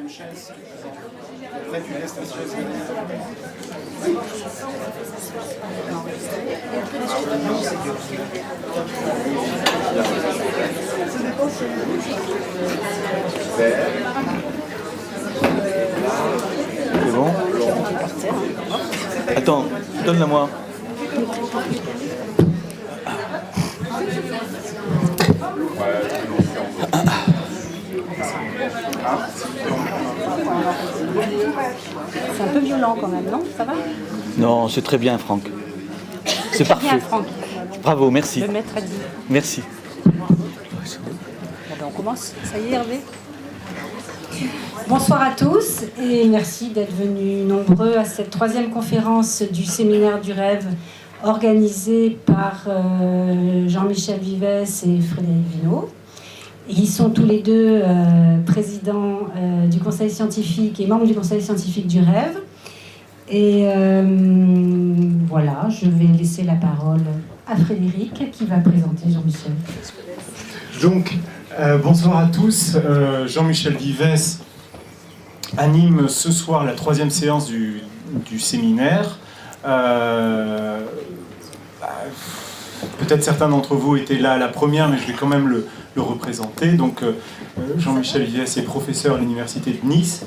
C'est bon? Attends, donne-la-moi. C'est un peu violent quand même, non? Ça va? Non, c'est très bien, Franck. C'est parfait. Bien, Franck. Bravo, merci. Le maître a dit. Merci. On commence. Ça y est, Hervé? Bonsoir à tous et merci d'être venus nombreux à cette 3e conférence du séminaire du rêve organisée par Jean-Michel Vives et Frédéric Vinault. Ils sont tous les deux présidents du conseil scientifique et membres du conseil scientifique du rêve. Et voilà, je vais laisser la parole à Frédéric qui va présenter Jean-Michel. Donc, bonsoir à tous. Jean-Michel Vives anime ce soir la 3e séance du séminaire. Peut-être certains d'entre vous étaient là à la première, mais je vais quand même le représenter. Donc, Jean-Michel Vives est professeur à l'université de Nice.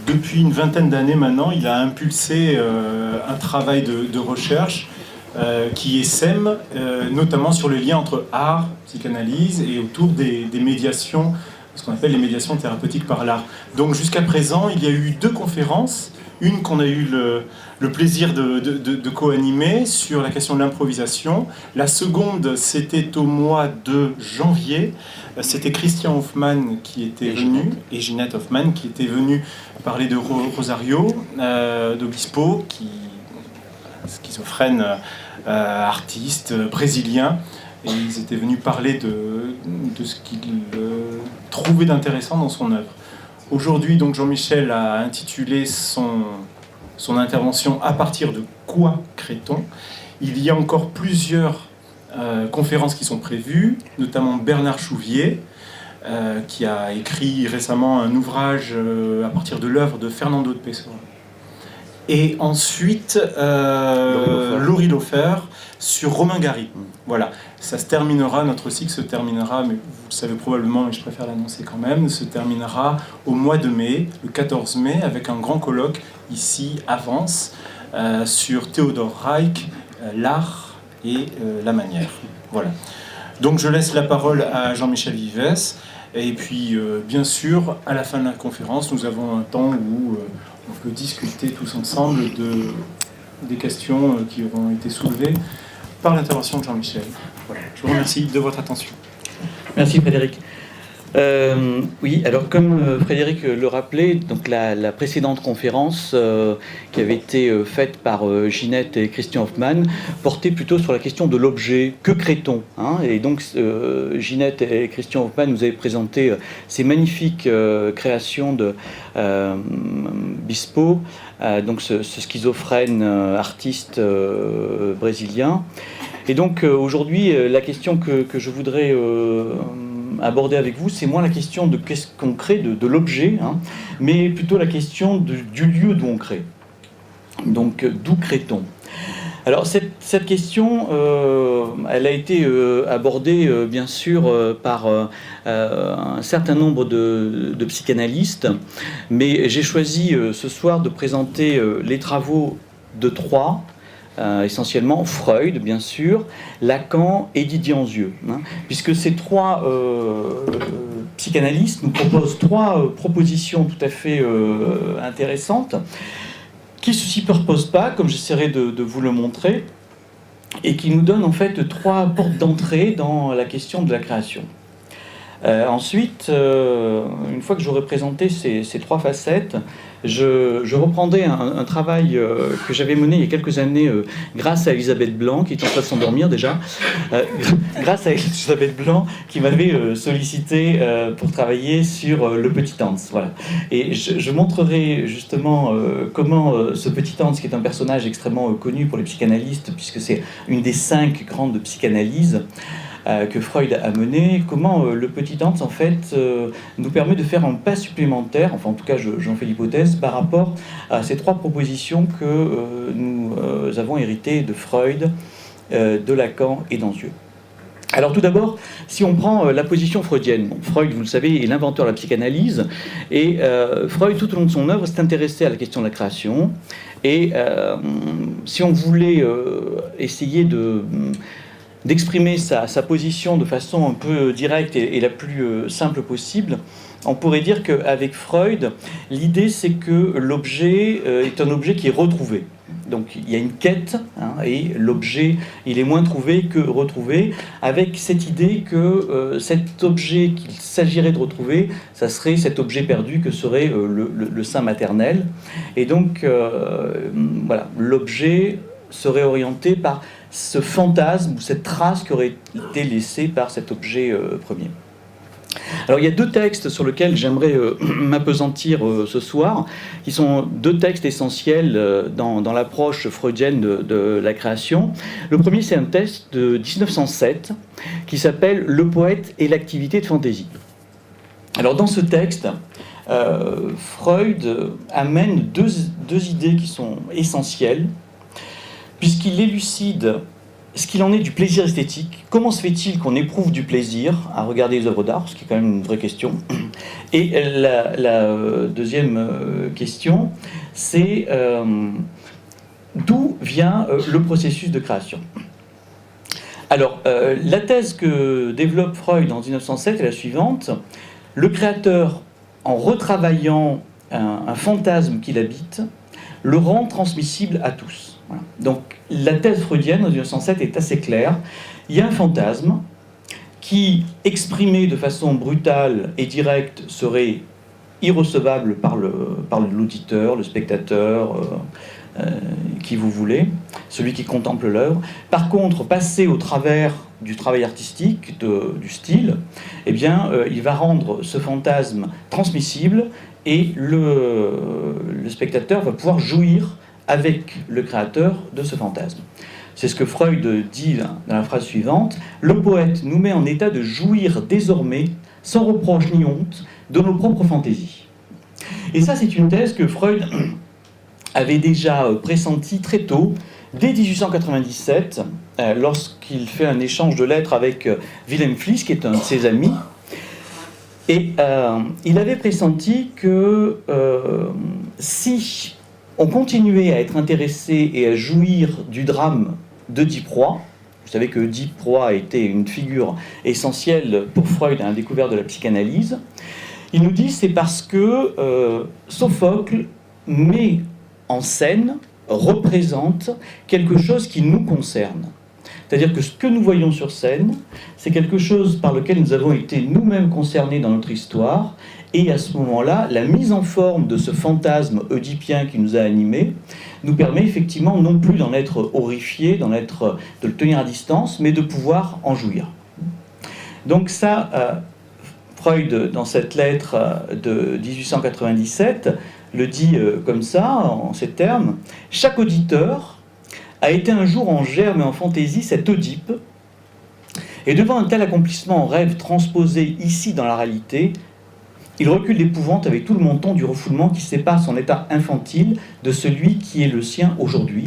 Depuis une vingtaine d'années maintenant, il a impulsé un travail de recherche qui essaime notamment sur le lien entre art, psychanalyse et autour des médiations, ce qu'on appelle les médiations thérapeutiques par l'art. Donc jusqu'à présent, il y a eu 2 conférences, une qu'on a eu le plaisir de co-animer sur la question de l'improvisation. La seconde, c'était au mois de janvier. C'était Christian Hoffman qui était venu, et Ginette Hoffman qui était venue parler de Rosario, d'Obispo, qui schizophrène, artiste brésilien. Et ils étaient venus parler de ce qu'ils trouvaient d'intéressant dans son œuvre. Aujourd'hui, donc, Jean-Michel a intitulé son intervention « À partir de quoi crée-t-on ?» Il y a encore plusieurs conférences qui sont prévues, notamment Bernard Chouvier, qui a écrit récemment un ouvrage à partir de l'œuvre de Fernando de Pessoa. Et ensuite, Laurie Lofer sur Romain Gary. Voilà, ça se terminera, notre cycle se terminera, mais vous le savez probablement, mais je préfère l'annoncer quand même, se terminera au mois de mai, le 14 mai, avec un grand colloque ici à Vence, sur Théodore Reich, l'art et la manière. Voilà. Donc je laisse la parole à Jean-Michel Vives, et puis bien sûr, à la fin de la conférence, nous avons un temps où on peut discuter tous ensemble des questions qui auront été soulevées par l'intervention de Jean-Michel. Voilà. Je vous remercie de votre attention. Merci Frédéric. Oui, alors comme Frédéric le rappelait, donc la précédente conférence qui avait été faite par Ginette et Christian Hoffman portait plutôt sur la question de l'objet. Que crée-t-on, hein? Et donc Ginette et Christian Hoffman nous avaient présenté ces magnifiques créations de Bispo, donc ce schizophrène artiste brésilien. Et donc aujourd'hui, la question que je voudrais aborder avec vous, c'est moins la question de qu'est-ce qu'on crée, de l'objet, hein, mais plutôt la question du lieu d'où on crée. Donc d'où crée-t-on? Alors cette question, elle a été abordée bien sûr par un certain nombre de psychanalystes, mais j'ai choisi ce soir de présenter les travaux de 3, essentiellement Freud, bien sûr, Lacan et Didier Anzieux, hein, puisque ces 3 psychanalystes nous proposent 3 propositions tout à fait intéressantes, qui ne se superposent pas, comme j'essaierai de vous le montrer, et qui nous donnent en fait 3 portes d'entrée dans la question de la création. Ensuite, une fois que j'aurai présenté ces 3 facettes, je reprendrai un travail que j'avais mené il y a quelques années grâce à Elisabeth Blanc, qui est en train de s'endormir déjà, grâce à Elisabeth Blanc qui m'avait sollicité pour travailler sur le petit Hans. Voilà. Et je montrerai justement comment ce petit Hans, qui est un personnage extrêmement connu pour les psychanalystes, puisque c'est une des 5 grandes psychanalyses, que Freud a mené, comment le petit Hans, en fait, nous permet de faire un pas supplémentaire, enfin en tout cas j'en fais l'hypothèse, par rapport à ces trois propositions que nous avons héritées de Freud, de Lacan et d'Anzieux. Alors tout d'abord, si on prend la position freudienne, Freud, vous le savez, est l'inventeur de la psychanalyse, et Freud, tout au long de son œuvre, s'est intéressé à la question de la création, et si on voulait essayer d'exprimer sa position de façon un peu directe et la plus simple possible, on pourrait dire qu'avec Freud, l'idée c'est que l'objet est un objet qui est retrouvé. Donc il y a une quête, et l'objet, il est moins trouvé que retrouvé, avec cette idée que cet objet qu'il s'agirait de retrouver, ça serait cet objet perdu que serait le sein maternel. Et donc, voilà, l'objet serait orienté par ce fantasme ou cette trace qui aurait été laissée par cet objet premier. Alors il y a deux textes sur lesquels j'aimerais m'appesantir ce soir, qui sont deux textes essentiels dans l'approche freudienne de la création. Le premier, c'est un texte de 1907 qui s'appelle « Le poète et l'activité de fantaisie ». Alors dans ce texte, Freud amène deux idées qui sont essentielles, puisqu'il élucide ce qu'il en est du plaisir esthétique. Comment se fait-il qu'on éprouve du plaisir à regarder les œuvres d'art, ce qui est quand même une vraie question. Et la deuxième question, c'est d'où vient le processus de création. Alors, la thèse que développe Freud en 1907 est la suivante. Le créateur, en retravaillant un fantasme qu'il habite, le rend transmissible à tous. Voilà. Donc la thèse freudienne en 1907 est assez claire. Il y a un fantasme qui, exprimé de façon brutale et directe, serait irrecevable par l'auditeur, le spectateur, qui vous voulez, celui qui contemple l'œuvre. Par contre, passé au travers du travail artistique, du style, eh bien, il va rendre ce fantasme transmissible et le spectateur va pouvoir jouir avec le créateur de ce fantasme. C'est ce que Freud dit dans la phrase suivante. « Le poète nous met en état de jouir désormais, sans reproche ni honte, de nos propres fantaisies. » Et ça, c'est une thèse que Freud avait déjà pressentie très tôt, dès 1897, lorsqu'il fait un échange de lettres avec Wilhelm Fliess, qui est un de ses amis. Et il avait pressenti que si on continuait à être intéressé et à jouir du drame d'Oedipe Roi, vous savez que Oedipe Roi a été une figure essentielle pour Freud à la découverte de la psychanalyse, il nous dit c'est parce que Sophocle met en scène, représente quelque chose qui nous concerne. C'est-à-dire que ce que nous voyons sur scène, c'est quelque chose par lequel nous avons été nous-mêmes concernés dans notre histoire, et à ce moment-là, la mise en forme de ce fantasme oedipien qui nous a animés nous permet effectivement non plus d'en être horrifié, de le tenir à distance, mais de pouvoir en jouir. Donc ça, Freud, dans cette lettre de 1897, le dit comme ça, en ces termes. « Chaque auditeur a été un jour en germe et en fantaisie cet Oedipe, et devant un tel accomplissement en rêve transposé ici dans la réalité, il recule d'épouvante avec tout le montant du refoulement qui sépare son état infantile de celui qui est le sien aujourd'hui,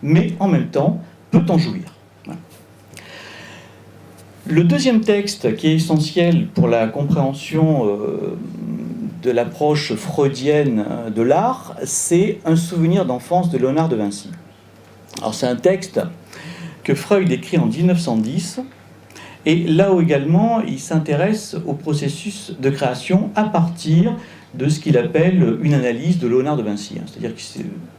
mais en même temps peut en jouir. » Voilà. Le deuxième texte qui est essentiel pour la compréhension de l'approche freudienne de l'art, c'est Un souvenir d'enfance de Léonard de Vinci. Alors c'est un texte que Freud écrit en 1910, et là où également il s'intéresse au processus de création à partir de ce qu'il appelle une analyse de Léonard de Vinci. C'est-à-dire que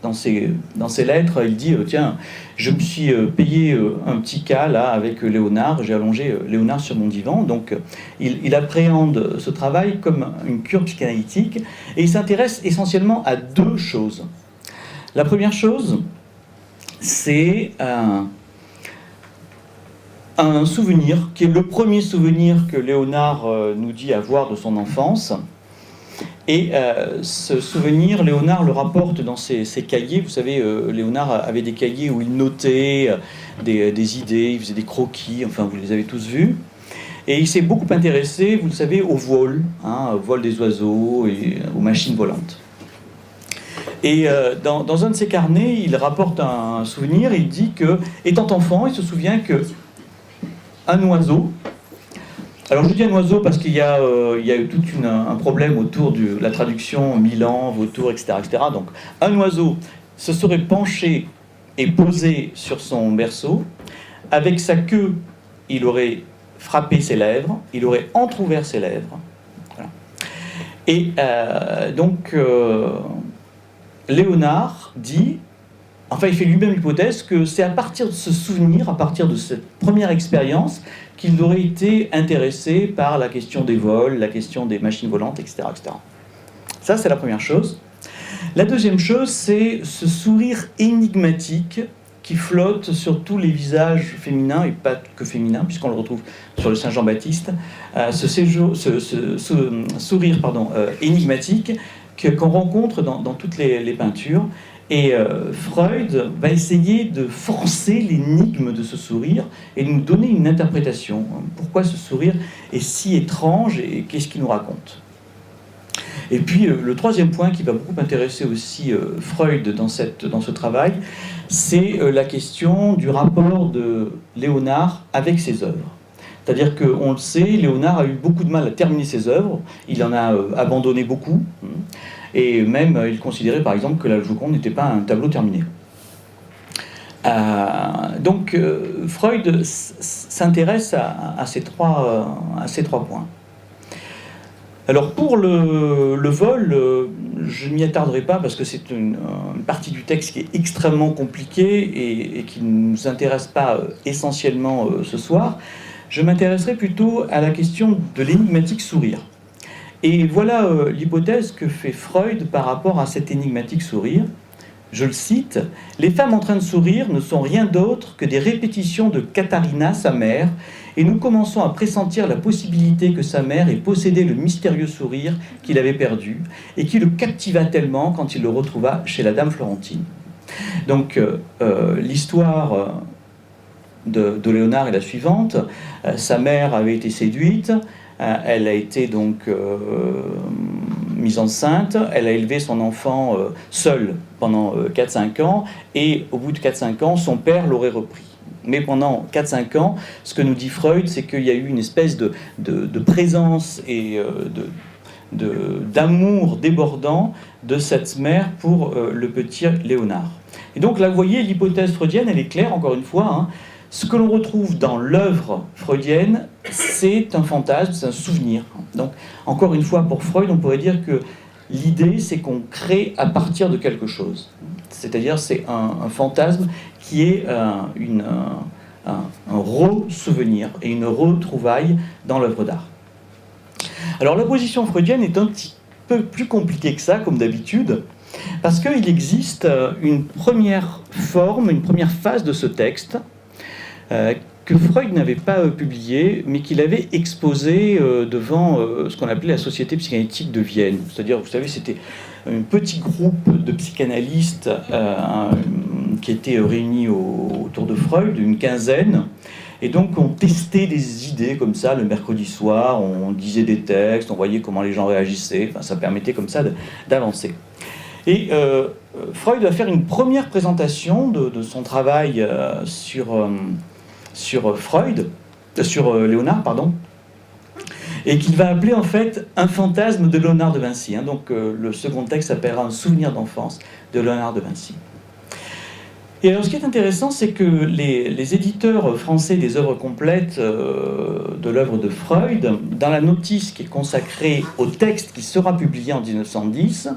dans ses lettres, il dit « Tiens, je me suis payé un petit cas là avec Léonard, j'ai allongé Léonard sur mon divan. » Donc il appréhende ce travail comme une cure psychanalytique, et il s'intéresse essentiellement à deux choses. La première chose, c'est un souvenir, qui est le premier souvenir que Léonard nous dit avoir de son enfance. Et ce souvenir, Léonard le rapporte dans ses cahiers. Vous savez, Léonard avait des cahiers où il notait des idées, il faisait des croquis, enfin vous les avez tous vus. Et il s'est beaucoup intéressé, vous le savez, au vol, au vol des oiseaux et aux machines volantes. Et dans un de ses carnets, il rapporte un souvenir, il dit que, étant enfant, il se souvient qu'un oiseau, alors je dis un oiseau parce qu'il y a eu tout un problème autour de la traduction Milan, vautour, etc., etc. Donc un oiseau se serait penché et posé sur son berceau, avec sa queue, il aurait frappé ses lèvres, il aurait entrouvert ses lèvres. Voilà. Et donc Léonard dit, enfin il fait lui-même l'hypothèse que c'est à partir de ce souvenir, à partir de cette première expérience, qu'il aurait été intéressé par la question des vols, la question des machines volantes, etc., etc. Ça, c'est la première chose. La deuxième chose, c'est ce sourire énigmatique qui flotte sur tous les visages féminins, et pas que féminins, puisqu'on le retrouve sur le Saint Jean-Baptiste, ce sourire énigmatique qu'on rencontre dans toutes les peintures. Et Freud va essayer de forcer l'énigme de ce sourire et de nous donner une interprétation. Pourquoi ce sourire est si étrange et qu'est-ce qu'il nous raconte ? Et puis le troisième point qui va beaucoup intéresser aussi Freud dans ce travail, c'est la question du rapport de Léonard avec ses œuvres. C'est-à-dire qu'on le sait, Léonard a eu beaucoup de mal à terminer ses œuvres, il en a abandonné beaucoup, et même il considérait par exemple que la Joconde n'était pas un tableau terminé. Donc Freud s'intéresse à ces trois points. Alors pour le vol, je ne m'y attarderai pas parce que c'est une partie du texte qui est extrêmement compliquée et qui ne nous intéresse pas essentiellement ce soir. Je m'intéresserai plutôt à la question de l'énigmatique sourire. Et voilà l'hypothèse que fait Freud par rapport à cet énigmatique sourire. Je le cite, « Les femmes en train de sourire ne sont rien d'autre que des répétitions de Katharina, sa mère, et nous commençons à pressentir la possibilité que sa mère ait possédé le mystérieux sourire qu'il avait perdu et qui le captiva tellement quand il le retrouva chez la dame Florentine. » Donc l'histoire de Léonard est la suivante. Sa mère avait été séduite, elle a été donc mise enceinte, elle a élevé son enfant seule pendant 4-5 ans, et au bout de 4-5 ans, son père l'aurait repris. Mais pendant 4-5 ans, ce que nous dit Freud, c'est qu'il y a eu une espèce de présence et d'amour débordant de cette mère pour le petit Léonard. Et donc là, vous voyez, l'hypothèse freudienne, elle est claire, encore une fois. Ce que l'on retrouve dans l'œuvre freudienne, c'est un fantasme, c'est un souvenir. Donc, encore une fois, pour Freud, on pourrait dire que l'idée, c'est qu'on crée à partir de quelque chose. C'est-à-dire, c'est un fantasme qui est un re-souvenir et une retrouvaille dans l'œuvre d'art. Alors, la position freudienne est un petit peu plus compliquée que ça, comme d'habitude, parce qu'il existe une première forme, une première phase de ce texte, que Freud n'avait pas publié, mais qu'il avait exposé devant ce qu'on appelait la Société psychanalytique de Vienne. C'est-à-dire, vous savez, c'était un petit groupe de psychanalystes qui étaient réunis autour de Freud, une quinzaine, et donc on testait des idées comme ça le mercredi soir, on disait des textes, on voyait comment les gens réagissaient, enfin, ça permettait comme ça d'avancer. Et Freud va faire une première présentation de son travail sur Léonard, pardon, et qu'il va appeler en fait un fantasme de Léonard de Vinci. Donc le second texte s'appellera Un souvenir d'enfance de Léonard de Vinci. Et alors ce qui est intéressant, c'est que les éditeurs français des œuvres complètes de l'œuvre de Freud, dans la notice qui est consacrée au texte qui sera publié en 1910,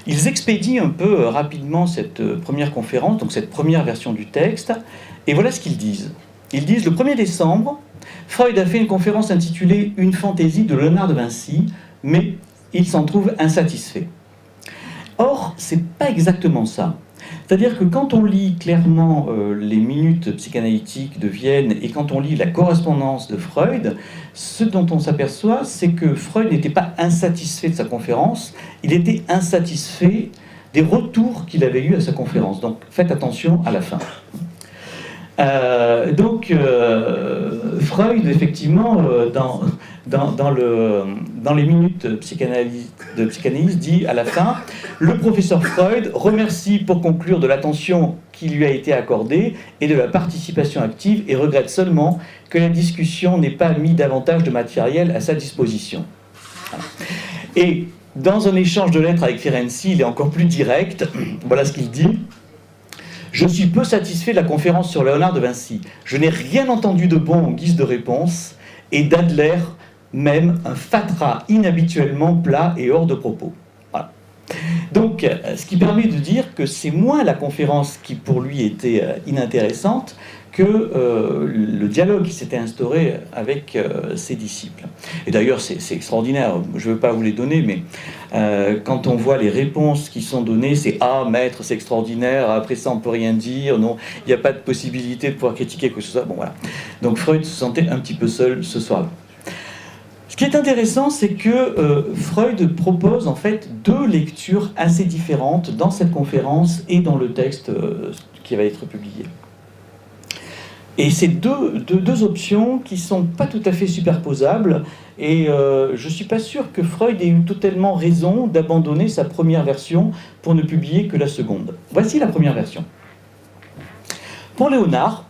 ils expédient un peu rapidement cette première conférence, donc cette première version du texte, et voilà ce qu'ils disent. Ils disent, le 1er décembre, Freud a fait une conférence intitulée « Une fantaisie de Léonard de Vinci », mais il s'en trouve insatisfait. Or, c'est pas exactement ça. C'est-à-dire que quand on lit clairement les minutes psychanalytiques de Vienne et quand on lit la correspondance de Freud, ce dont on s'aperçoit, c'est que Freud n'était pas insatisfait de sa conférence, il était insatisfait des retours qu'il avait eus à sa conférence. Donc faites attention à la fin. Freud, effectivement, dans les minutes de psychanalyse, dit à la fin « Le professeur Freud remercie pour conclure de l'attention qui lui a été accordée et de la participation active et regrette seulement que la discussion n'ait pas mis davantage de matériel à sa disposition. » Et dans un échange de lettres avec Ferenczi, il est encore plus direct. Voilà ce qu'il dit. « Je suis peu satisfait de la conférence sur Léonard de Vinci. Je n'ai rien entendu de bon en guise de réponse, et d'Adler même un fatras inhabituellement plat et hors de propos. » Voilà. Donc, ce qui permet de dire que c'est moins la conférence qui pour lui était inintéressante que le dialogue qui s'était instauré avec ses disciples. Et d'ailleurs, c'est extraordinaire, je ne veux pas vous les donner, mais quand on voit les réponses qui sont données, c'est « Ah, maître, c'est extraordinaire, après ça on ne peut rien dire, non, il n'y a pas de possibilité de pouvoir critiquer quoi que ce soit. » Bon, voilà. Donc Freud se sentait un petit peu seul ce soir-là. Ce qui est intéressant, c'est que Freud propose en fait deux lectures assez différentes dans cette conférence et dans le texte qui va être publié. Et c'est deux options qui ne sont pas tout à fait superposables, et je ne suis pas sûr que Freud ait eu totalement raison d'abandonner sa première version pour ne publier que la seconde. Voici la première version. Pour Léonard,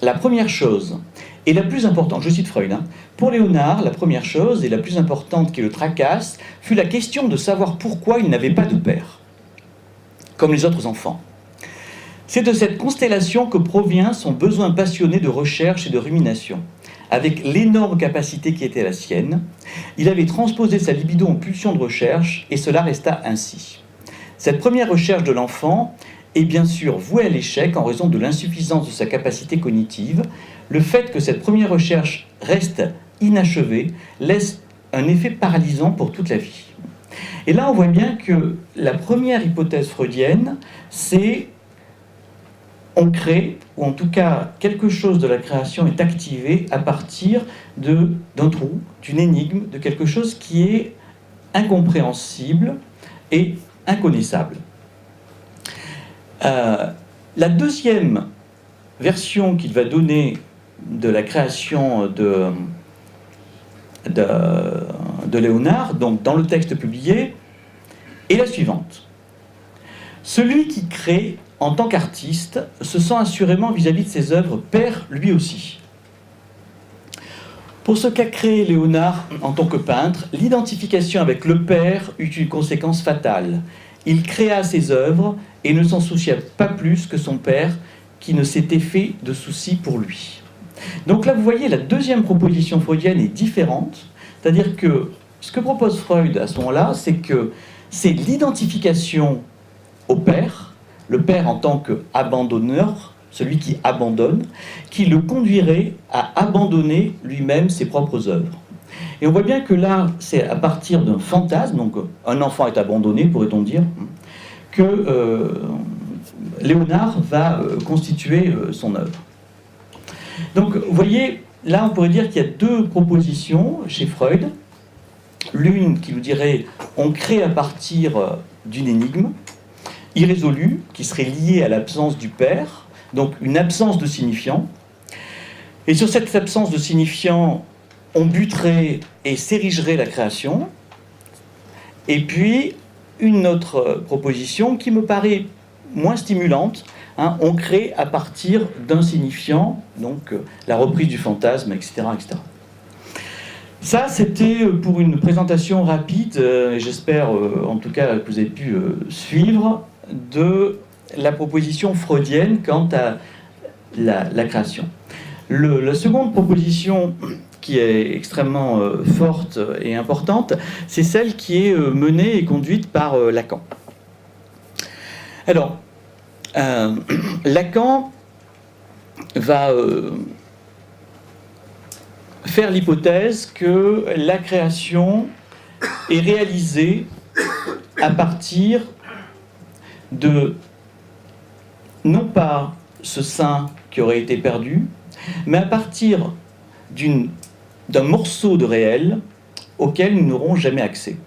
la première chose, et la plus importante, je cite Freud, pour Léonard, la première chose et la plus importante qui le tracasse fut la question de savoir pourquoi il n'avait pas de père, comme les autres enfants. C'est de cette constellation que provient son besoin passionné de recherche et de rumination. Avec l'énorme capacité qui était la sienne, il avait transposé sa libido en pulsion de recherche, et cela resta ainsi. Cette première recherche de l'enfant est bien sûr vouée à l'échec en raison de l'insuffisance de sa capacité cognitive. Le fait que cette première recherche reste inachevée laisse un effet paralysant pour toute la vie. Et là, on voit bien que la première hypothèse freudienne, c'est on crée, ou en tout cas quelque chose de la création est activé à partir d'un trou, d'une énigme, de quelque chose qui est incompréhensible et inconnaissable. La deuxième version qu'il va donner de la création de Léonard, donc dans le texte publié, est la suivante. Celui qui crée en tant qu'artiste se sent assurément vis-à-vis de ses œuvres père lui aussi. Pour ce qu'a créé Léonard en tant que peintre, l'identification avec le père eut une conséquence fatale. Il créa ses œuvres et ne s'en soucia pas plus que son père, qui ne s'était fait de soucis pour lui. Donc là, vous voyez, la deuxième proposition freudienne est différente, c'est-à-dire que ce que propose Freud à ce moment-là, c'est que c'est l'identification au père, le père en tant qu'abandonneur, celui qui abandonne, qui le conduirait à abandonner lui-même ses propres œuvres. Et on voit bien que là, c'est à partir d'un fantasme, donc un enfant est abandonné, pourrait-on dire, que Léonard va constituer son œuvre. Donc, vous voyez, là, on pourrait dire qu'il y a deux propositions chez Freud. L'une qui nous dirait on crée à partir d'une énigme irrésolue, qui serait liée à l'absence du père, donc une absence de signifiant. Et sur cette absence de signifiant, on buterait et s'érigerait la création. Et puis, une autre proposition qui me paraît moins stimulante, on crée à partir d'un signifiant, donc la reprise du fantasme, etc. etc. Ça, c'était pour une présentation rapide, et j'espère en tout cas que vous avez pu suivre, de la proposition freudienne quant à la création. La seconde proposition qui est extrêmement forte et importante, c'est celle qui est menée et conduite par Lacan. Alors, Lacan va faire l'hypothèse que la création est réalisée à partir de, non pas ce sein qui aurait été perdu, mais à partir d'un morceau de réel auquel nous n'aurons jamais accès.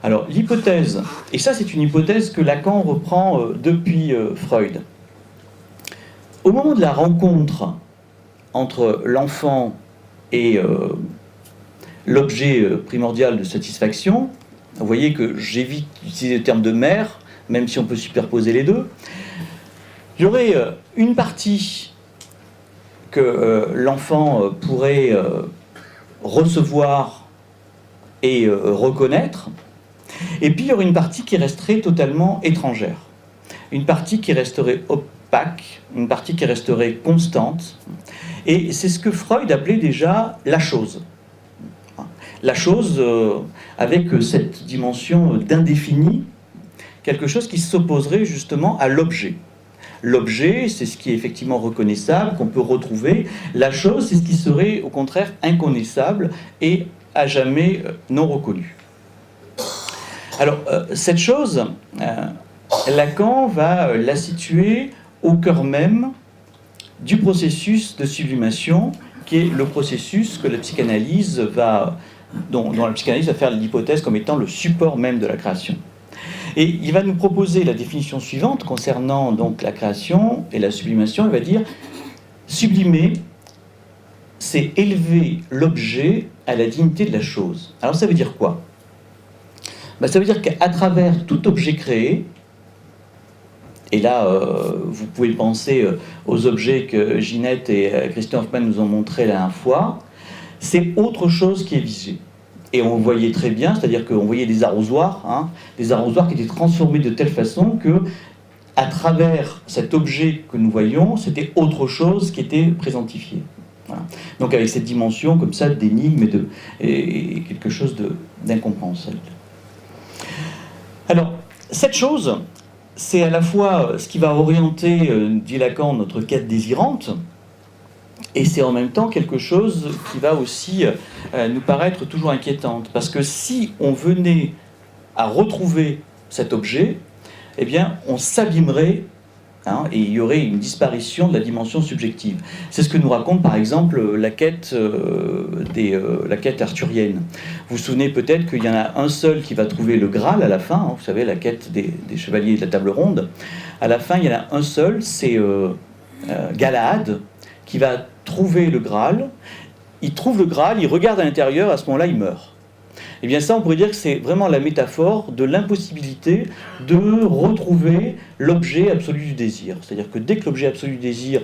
Alors l'hypothèse, et ça c'est une hypothèse que Lacan reprend depuis Freud, au moment de la rencontre entre l'enfant et l'objet primordial de satisfaction, vous voyez que j'évite d'utiliser le terme de mère, même si on peut superposer les deux, il y aurait une partie que l'enfant pourrait recevoir et reconnaître, et puis il y aurait une partie qui resterait totalement étrangère, une partie qui resterait opaque, une partie qui resterait constante, et c'est ce que Freud appelait déjà la chose. La chose avec cette dimension d'indéfini, quelque chose qui s'opposerait justement à l'objet. L'objet, c'est ce qui est effectivement reconnaissable, qu'on peut retrouver. La chose, c'est ce qui serait au contraire inconnaissable et à jamais non reconnu. Alors, cette chose, Lacan va la situer au cœur même du processus de sublimation, qui est le processus que la psychanalyse dont la psychanalyse va faire l'hypothèse comme étant le support même de la création. Et il va nous proposer la définition suivante concernant donc la création et la sublimation. Il va dire sublimer, c'est élever l'objet à la dignité de la chose. Alors ça veut dire quoi ? Ça veut dire qu'à travers tout objet créé, et là vous pouvez penser aux objets que Ginette et Christian Hoffman nous ont montrés la dernière fois, c'est autre chose qui est visé. Et on le voyait très bien, c'est-à-dire qu'on voyait des arrosoirs qui étaient transformés de telle façon que, à travers cet objet que nous voyons, c'était autre chose qui était présentifié. Voilà. Donc avec cette dimension comme ça d'énigme et quelque chose d'incompréhensible. Alors, cette chose, c'est à la fois ce qui va orienter, dit Lacan, notre quête désirante, et c'est en même temps quelque chose qui va aussi nous paraître toujours inquiétante. Parce que si on venait à retrouver cet objet, eh bien, on s'abîmerait, et il y aurait une disparition de la dimension subjective. C'est ce que nous raconte par exemple la quête arthurienne. Vous vous souvenez peut-être qu'il y en a un seul qui va trouver le Graal à la fin, vous savez, la quête des chevaliers de la table ronde. À la fin, il y en a un seul, c'est Galahad, qui va trouver le Graal. Il trouve le Graal, il regarde à l'intérieur, à ce moment-là, il meurt. Et bien ça, on pourrait dire que c'est vraiment la métaphore de l'impossibilité de retrouver l'objet absolu du désir. C'est-à-dire que dès que l'objet absolu du désir,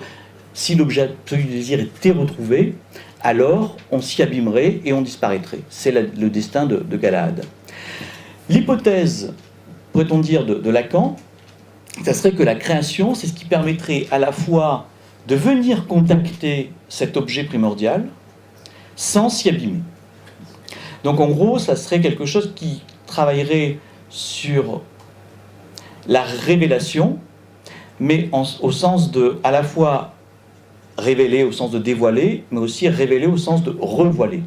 si l'objet absolu du désir était retrouvé, alors on s'y abîmerait et on disparaîtrait. C'est le destin de Galahad. L'hypothèse, pourrait-on dire, de Lacan, ça serait que la création, c'est ce qui permettrait à la fois de venir contacter cet objet primordial sans s'y abîmer. Donc en gros, ça serait quelque chose qui travaillerait sur la révélation, mais au sens de, à la fois révéler au sens de dévoiler, mais aussi révéler au sens de revoiler.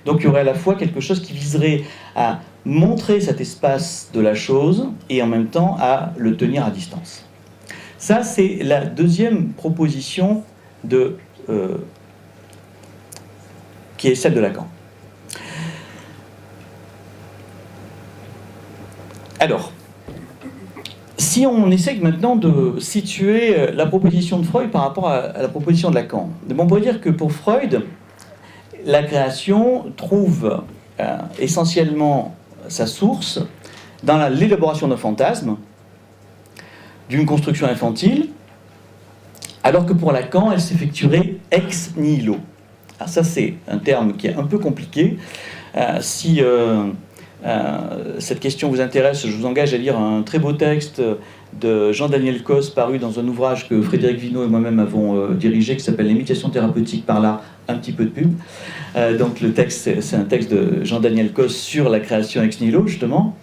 Donc il y aurait à la fois quelque chose qui viserait à montrer cet espace de la chose et en même temps à le tenir à distance. Ça, c'est la deuxième proposition qui est celle de Lacan. Alors, si on essaie maintenant de situer la proposition de Freud par rapport à la proposition de Lacan, on pourrait dire que pour Freud, la création trouve essentiellement sa source dans l'élaboration d'un fantasme, d'une construction infantile, alors que pour Lacan, elle s'effectuerait ex nihilo. Alors ça, c'est un terme qui est un peu compliqué. Si cette question vous intéresse, je vous engage à lire un très beau texte de Jean-Daniel Cos, paru dans un ouvrage que Frédéric Vinault et moi-même avons dirigé, qui s'appelle « L'imitation thérapeutique par l'art », un petit peu de pub. Donc le texte, c'est un texte de Jean-Daniel Cos sur la création ex nihilo, justement.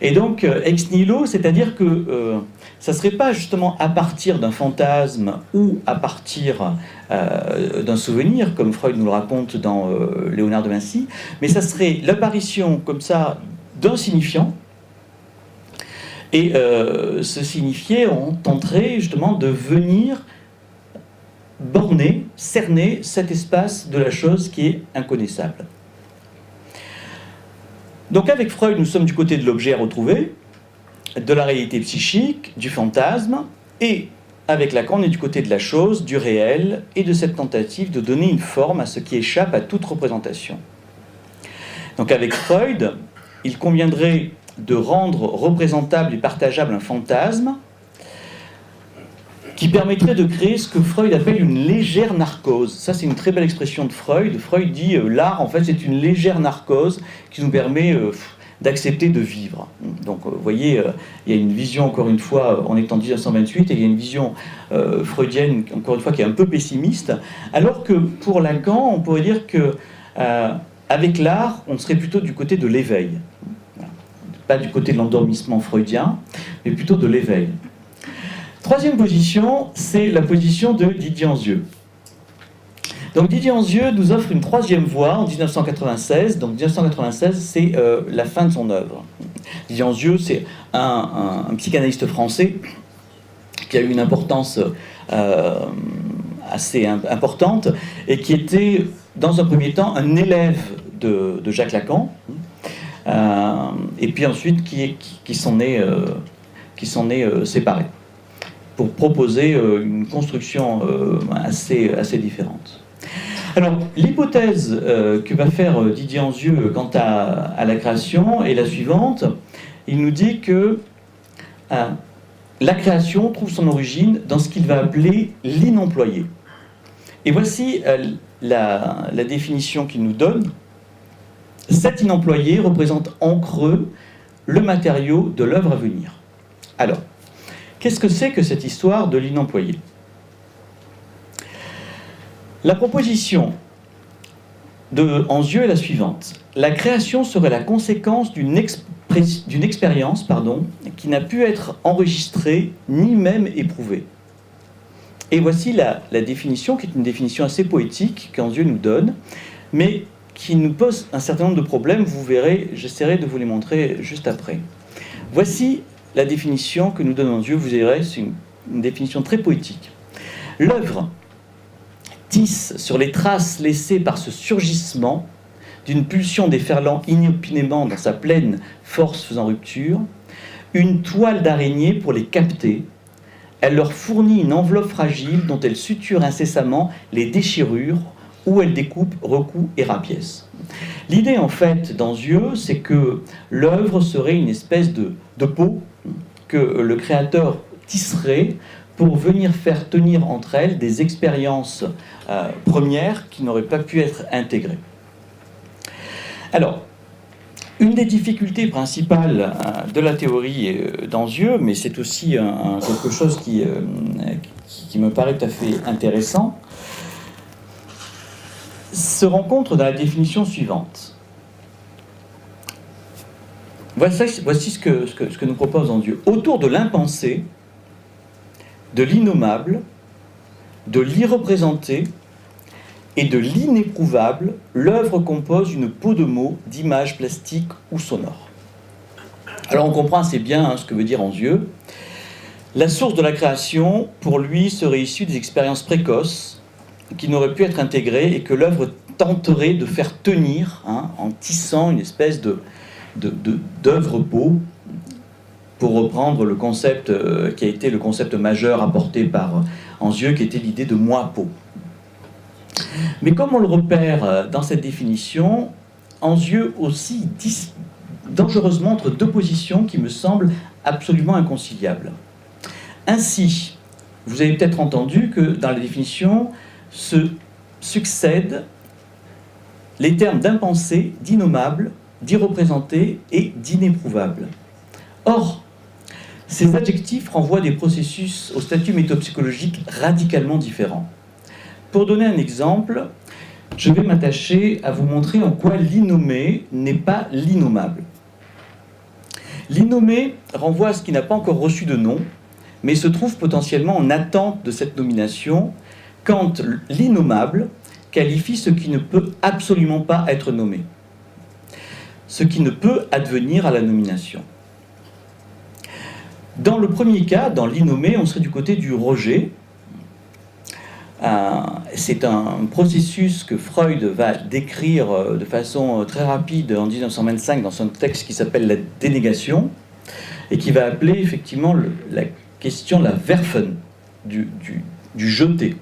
Et donc, ex nihilo, c'est-à-dire que ça ne serait pas justement à partir d'un fantasme ou à partir d'un souvenir, comme Freud nous le raconte dans Léonard de Vinci, mais ça serait l'apparition, comme ça, d'un signifiant. Et ce signifié, on tenterait justement de venir borner, cerner cet espace de la chose qui est inconnaissable. Donc avec Freud, nous sommes du côté de l'objet à retrouver, de la réalité psychique, du fantasme, et avec Lacan, on est du côté de la chose, du réel, et de cette tentative de donner une forme à ce qui échappe à toute représentation. Donc avec Freud, il conviendrait de rendre représentable et partageable un fantasme qui permettrait de créer ce que Freud appelle une légère narcose. Ça, c'est une très belle expression de Freud. Freud dit l'art, en fait, c'est une légère narcose qui nous permet d'accepter de vivre. Donc, vous voyez, il y a une vision, encore une fois, on est en 1928, et il y a une vision freudienne, encore une fois, qui est un peu pessimiste, alors que pour Lacan, on pourrait dire que avec l'art, on serait plutôt du côté de l'éveil. Pas du côté de l'endormissement freudien, mais plutôt de l'éveil. Troisième position, c'est la position de Didier Anzieux. Donc Didier Anzieux nous offre une troisième voie en 1996. Donc 1996, c'est la fin de son œuvre. Didier Anzieux, c'est un psychanalyste français qui a eu une importance assez importante et qui était, dans un premier temps, un élève de Jacques Lacan, et puis ensuite qui s'en est séparé pour proposer une construction assez différente. Alors, l'hypothèse que va faire Didier Anzieux quant à la création est la suivante. Il nous dit que la création trouve son origine dans ce qu'il va appeler l'inemployé. Et voici la définition qu'il nous donne. Cet inemployé représente en creux le matériau de l'œuvre à venir. Alors, qu'est-ce que c'est que cette histoire de l'inemployé ? La proposition de Anzieux est la suivante. La création serait la conséquence d'une expérience qui n'a pu être enregistrée ni même éprouvée. Et voici la définition, qui est une définition assez poétique qu'Anzieux nous donne, mais qui nous pose un certain nombre de problèmes. Vous verrez, j'essaierai de vous les montrer juste après. Voici la définition que nous donne Anzieux. Vous verrez, c'est une définition très poétique. L'œuvre tisse sur les traces laissées par ce surgissement d'une pulsion déferlant inopinément dans sa pleine force faisant rupture, une toile d'araignée pour les capter. Elle leur fournit une enveloppe fragile dont elle suture incessamment les déchirures, où elle découpe, recoue et rapièce. L'idée, en fait, d'Anzieux, c'est que l'œuvre serait une espèce de peau que le créateur tisserait pour venir faire tenir entre elles des expériences premières qui n'auraient pas pu être intégrées. Alors, une des difficultés principales de la théorie d'Anzieux, mais c'est aussi quelque chose qui me paraît tout à fait intéressant, se rencontre dans la définition suivante. Voici ce que nous propose Anzieux. Autour de l'impensé, de l'innommable, de l'irreprésenté et de l'inéprouvable, l'œuvre compose une peau de mots, d'images plastiques ou sonores. Alors on comprend assez bien ce que veut dire Anzieux. La source de la création, pour lui, serait issue des expériences précoces qui n'auraient pu être intégrées et que l'œuvre tenterait de faire tenir en tissant une espèce d'œuvre peau, pour reprendre le concept qui a été le concept majeur apporté par Anzieux, qui était l'idée de moi-peau. Mais comme on le repère dans cette définition, Anzieux aussi dit dangereusement entre deux positions qui me semblent absolument inconciliables. Ainsi, vous avez peut-être entendu que dans la définition se succèdent les termes d'impensé, d'innommable, d'irreprésenté et d'inéprouvable. Or, ces adjectifs renvoient des processus au statut métapsychologique radicalement différents. Pour donner un exemple, je vais m'attacher à vous montrer en quoi l'innommé n'est pas l'innommable. L'innommé renvoie à ce qui n'a pas encore reçu de nom, mais se trouve potentiellement en attente de cette nomination, quand l'innommable qualifie ce qui ne peut absolument pas être nommé, ce qui ne peut advenir à la nomination. Dans le premier cas, dans l'innommé, on serait du côté du rejet. C'est un processus que Freud va décrire de façon très rapide en 1925 dans son texte qui s'appelle La dénégation, et qui va appeler effectivement la question la Werfen. du jeté.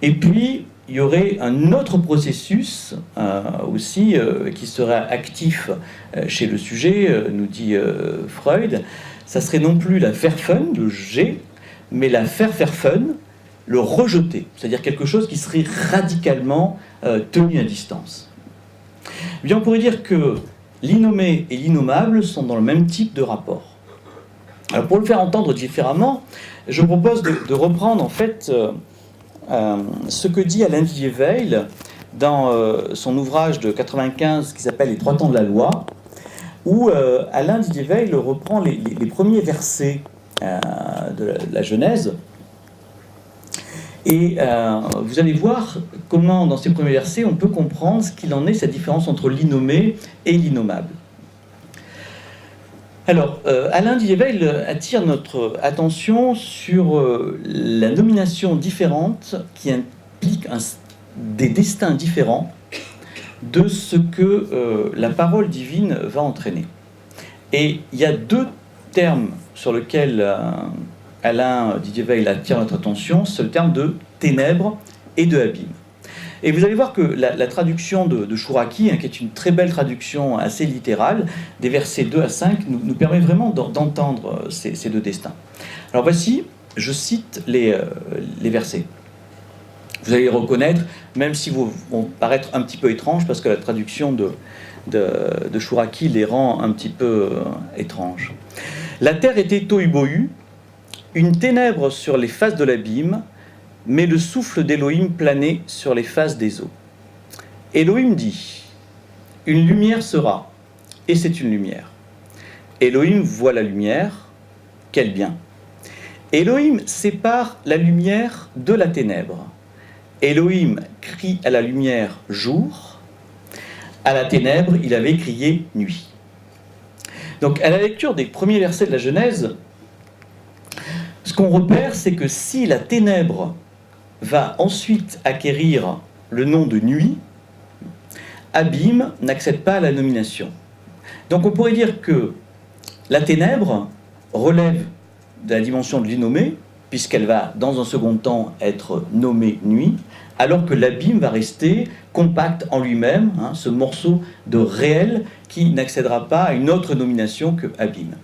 Et puis, il y aurait un autre processus aussi qui serait actif chez le sujet, nous dit Freud. Ça serait non plus la Verwerfen, le jet, mais la Verwerfen, le rejeter, c'est-à-dire quelque chose qui serait radicalement tenu à distance. Eh bien, on pourrait dire que l'innommé et l'innommable sont dans le même type de rapport. Alors, pour le faire entendre différemment, je propose de reprendre en fait ce que dit Alain Didier Weil dans son ouvrage de 95 qui s'appelle « Les trois temps de la loi », où Alain Didier Weil reprend les premiers versets de la Genèse. Et vous allez voir comment, dans ces premiers versets, on peut comprendre ce qu'il en est, cette différence entre l'innommé et l'innommable. Alors, Alain Didier Weil attire notre attention sur la nomination différente qui implique des destins différents de ce que la parole divine va entraîner. Et il y a deux termes sur lesquels Alain Didier Weil attire notre attention, c'est le terme de ténèbres et de abîme. Et vous allez voir que la traduction de Chouraki, qui est une très belle traduction assez littérale, des versets 2 à 5, nous permet vraiment d'entendre ces deux destins. Alors voici, je cite les versets. Vous allez les reconnaître, même si vont paraître un petit peu étranges, parce que la traduction de Chouraki les rend un petit peu étranges. La terre était tohu-bohu, une ténèbre sur les faces de l'abîme, mais le souffle d'Élohim planait sur les faces des eaux. Élohim dit, « Une lumière sera, et c'est une lumière. » Élohim voit la lumière, quel bien. Élohim sépare la lumière de la ténèbre. Élohim crie à la lumière jour, à la ténèbre il avait crié nuit. Donc à la lecture des premiers versets de la Genèse, ce qu'on repère, c'est que si la ténèbre va ensuite acquérir le nom de nuit, abîme n'accède pas à la nomination. Donc on pourrait dire que la ténèbre relève de la dimension de l'innommé, puisqu'elle va dans un second temps être nommée nuit, alors que l'abîme va rester compact en lui-même, ce morceau de réel qui n'accédera pas à une autre nomination que abîme.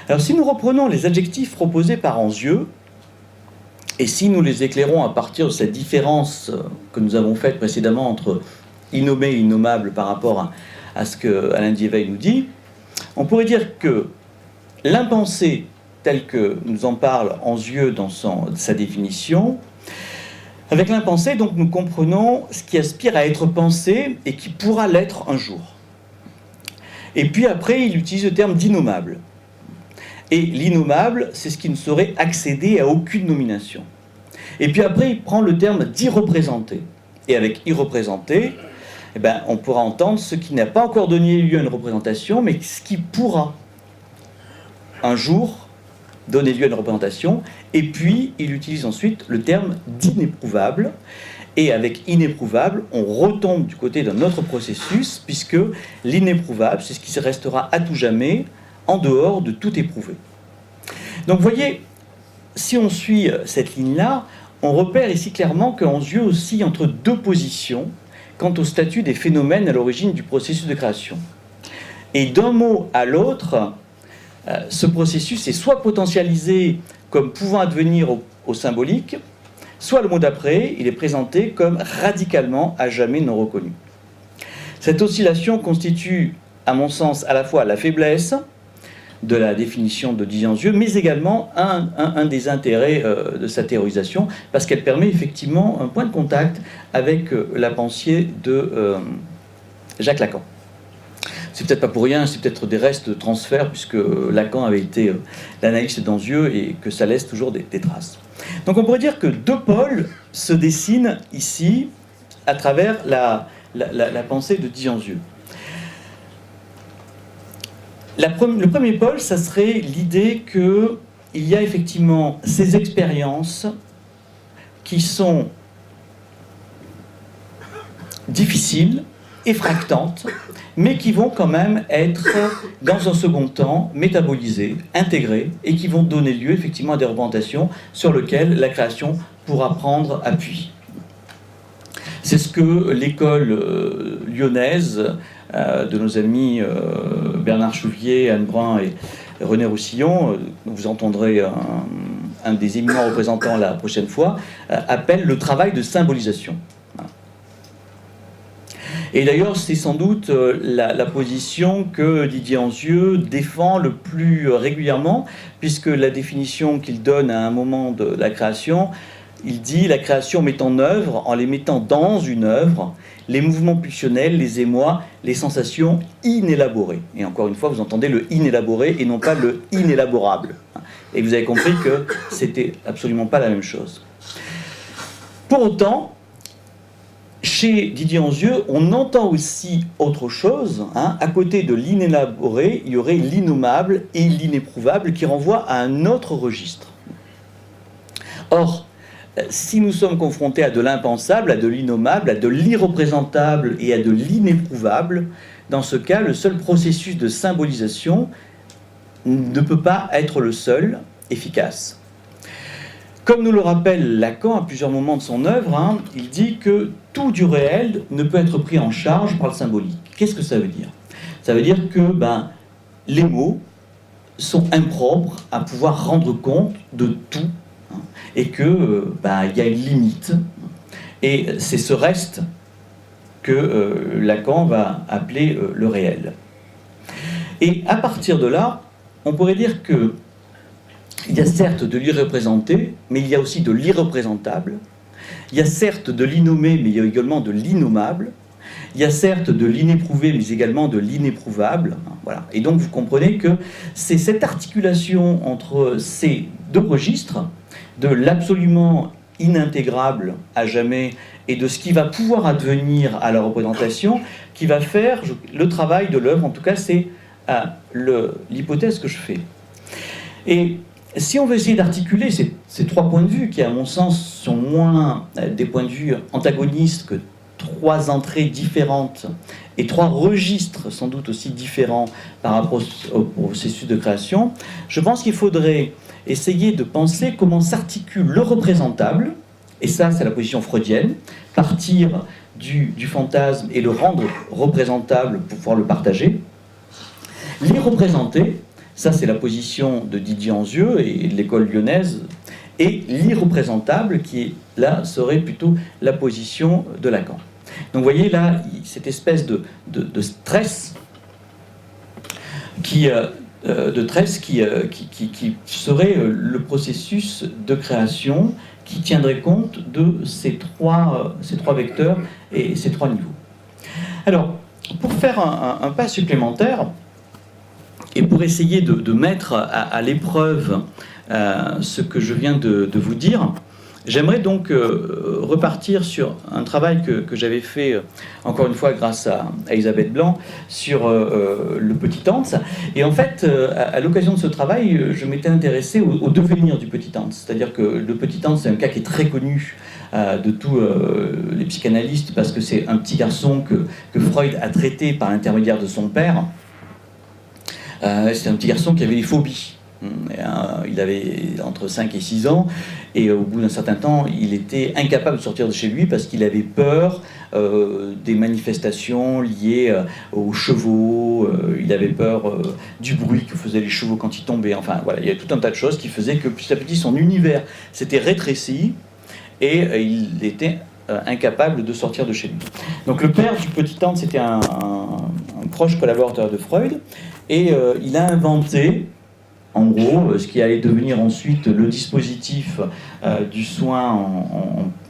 Alors si nous reprenons les adjectifs proposés par Anzieux, et si nous les éclairons à partir de cette différence que nous avons faite précédemment entre innommé et innommable par rapport à ce que Alain Didier Weil nous dit, on pourrait dire que l'impensé, tel que nous en parle Anzieux dans sa définition, avec l'impensé, donc, nous comprenons ce qui aspire à être pensé et qui pourra l'être un jour. Et puis après, il utilise le terme d'innommable. Et l'innommable, c'est ce qui ne saurait accéder à aucune nomination. Et puis après, il prend le terme d'irreprésenté. Et avec irreprésenté, eh ben, on pourra entendre ce qui n'a pas encore donné lieu à une représentation, mais ce qui pourra un jour donner lieu à une représentation. Et puis, il utilise ensuite le terme d'inéprouvable. Et avec inéprouvable, on retombe du côté d'un autre processus, puisque l'inéprouvable, c'est ce qui restera à tout jamais en dehors de tout éprouvé. Donc, vous voyez, si on suit cette ligne-là, on repère ici clairement qu'Anzieux oscille entre deux positions quant au statut des phénomènes à l'origine du processus de création. Et d'un mot à l'autre, ce processus est soit potentialisé comme pouvant advenir au symbolique, soit le mot d'après, il est présenté comme radicalement à jamais non reconnu. Cette oscillation constitue, à mon sens, à la fois la faiblesse de la définition de Anzieux, mais également un des intérêts de sa théorisation, parce qu'elle permet effectivement un point de contact avec la pensée de Jacques Lacan. C'est peut-être pas pour rien, c'est peut-être des restes de transfert, puisque Lacan avait été l'analyste d'Anzieux et que ça laisse toujours des traces. Donc on pourrait dire que deux pôles se dessinent ici à travers la pensée de Anzieux. Le premier pôle, ça serait l'idée qu'il y a effectivement ces expériences qui sont difficiles, effractantes, mais qui vont quand même être, dans un second temps, métabolisées, intégrées, et qui vont donner lieu effectivement à des représentations sur lesquelles la création pourra prendre appui. C'est ce que l'école lyonnaise de nos amis Bernard Chouvier, Anne Brun et René Roussillon, vous entendrez un des éminents représentants la prochaine fois, appelle le travail de symbolisation. Et d'ailleurs, c'est sans doute la position que Didier Anzieux défend le plus régulièrement, puisque la définition qu'il donne à un moment de la création, il dit « La création met en œuvre, en les mettant dans une œuvre, les mouvements pulsionnels, les émois, les sensations inélaborées. » Et encore une fois, vous entendez le « inélaboré » et non pas le « inélaborable ». Et vous avez compris que c'était absolument pas la même chose. Pour autant, chez Didier Anzieux, on entend aussi autre chose. À côté de l'inélaboré, il y aurait l'innommable et l'inéprouvable qui renvoient à un autre registre. Or, si nous sommes confrontés à de l'impensable, à de l'innommable, à de l'irreprésentable et à de l'inéprouvable, dans ce cas, le seul processus de symbolisation ne peut pas être le seul efficace. Comme nous le rappelle Lacan à plusieurs moments de son œuvre, il dit que tout du réel ne peut être pris en charge par le symbolique. Qu'est-ce que ça veut dire? Ça veut dire que les mots sont impropres à pouvoir rendre compte de tout, et que il y a une limite. Et c'est ce reste que Lacan va appeler le réel. Et à partir de là, on pourrait dire que il y a certes de l'irreprésenté, mais il y a aussi de l'irreprésentable. Il y a certes de l'innommé, mais il y a également de l'innommable. Il y a certes de l'inéprouvé, mais également de l'inéprouvable. Voilà. Et donc vous comprenez que c'est cette articulation entre ces deux registres, de l'absolument inintégrable à jamais et de ce qui va pouvoir advenir à la représentation, qui va faire le travail de l'œuvre. En tout cas, c'est l'hypothèse que je fais. Et si on veut essayer d'articuler ces trois points de vue, qui à mon sens sont moins des points de vue antagonistes que trois entrées différentes et trois registres sans doute aussi différents par rapport au processus de création, je pense qu'il faudrait essayer de penser comment s'articule le représentable, et ça c'est la position freudienne, partir du fantasme et le rendre représentable pour pouvoir le partager, l'irreprésenté, ça c'est la position de Didier Anzieux et de l'école lyonnaise, et l'irreprésentable qui là serait plutôt la position de Lacan. Donc vous voyez là cette espèce de stress qui serait le processus de création qui tiendrait compte de ces trois vecteurs et ces trois niveaux. Alors, pour faire un pas supplémentaire, et pour essayer de mettre à l'épreuve ce que je viens de vous dire, j'aimerais donc repartir sur un travail que j'avais fait, encore une fois grâce à Elisabeth Blanc, sur le petit Hans. Et en fait, à l'occasion de ce travail, je m'étais intéressé au devenir du petit Hans. C'est-à-dire que le petit Hans, c'est un cas qui est très connu de tous les psychanalystes, parce que c'est un petit garçon que Freud a traité par l'intermédiaire de son père. C'est un petit garçon qui avait des phobies. Il avait entre 5 et 6 ans, et au bout d'un certain temps, il était incapable de sortir de chez lui parce qu'il avait peur des manifestations liées aux chevaux, il avait peur du bruit que faisaient les chevaux quand ils tombaient. Enfin, voilà, il y a tout un tas de choses qui faisaient que petit à petit, son univers s'était rétréci et il était incapable de sortir de chez lui. Donc le père du petit Hans, c'était un proche collaborateur de Freud, et il a inventé, en gros, ce qui allait devenir ensuite le dispositif du soin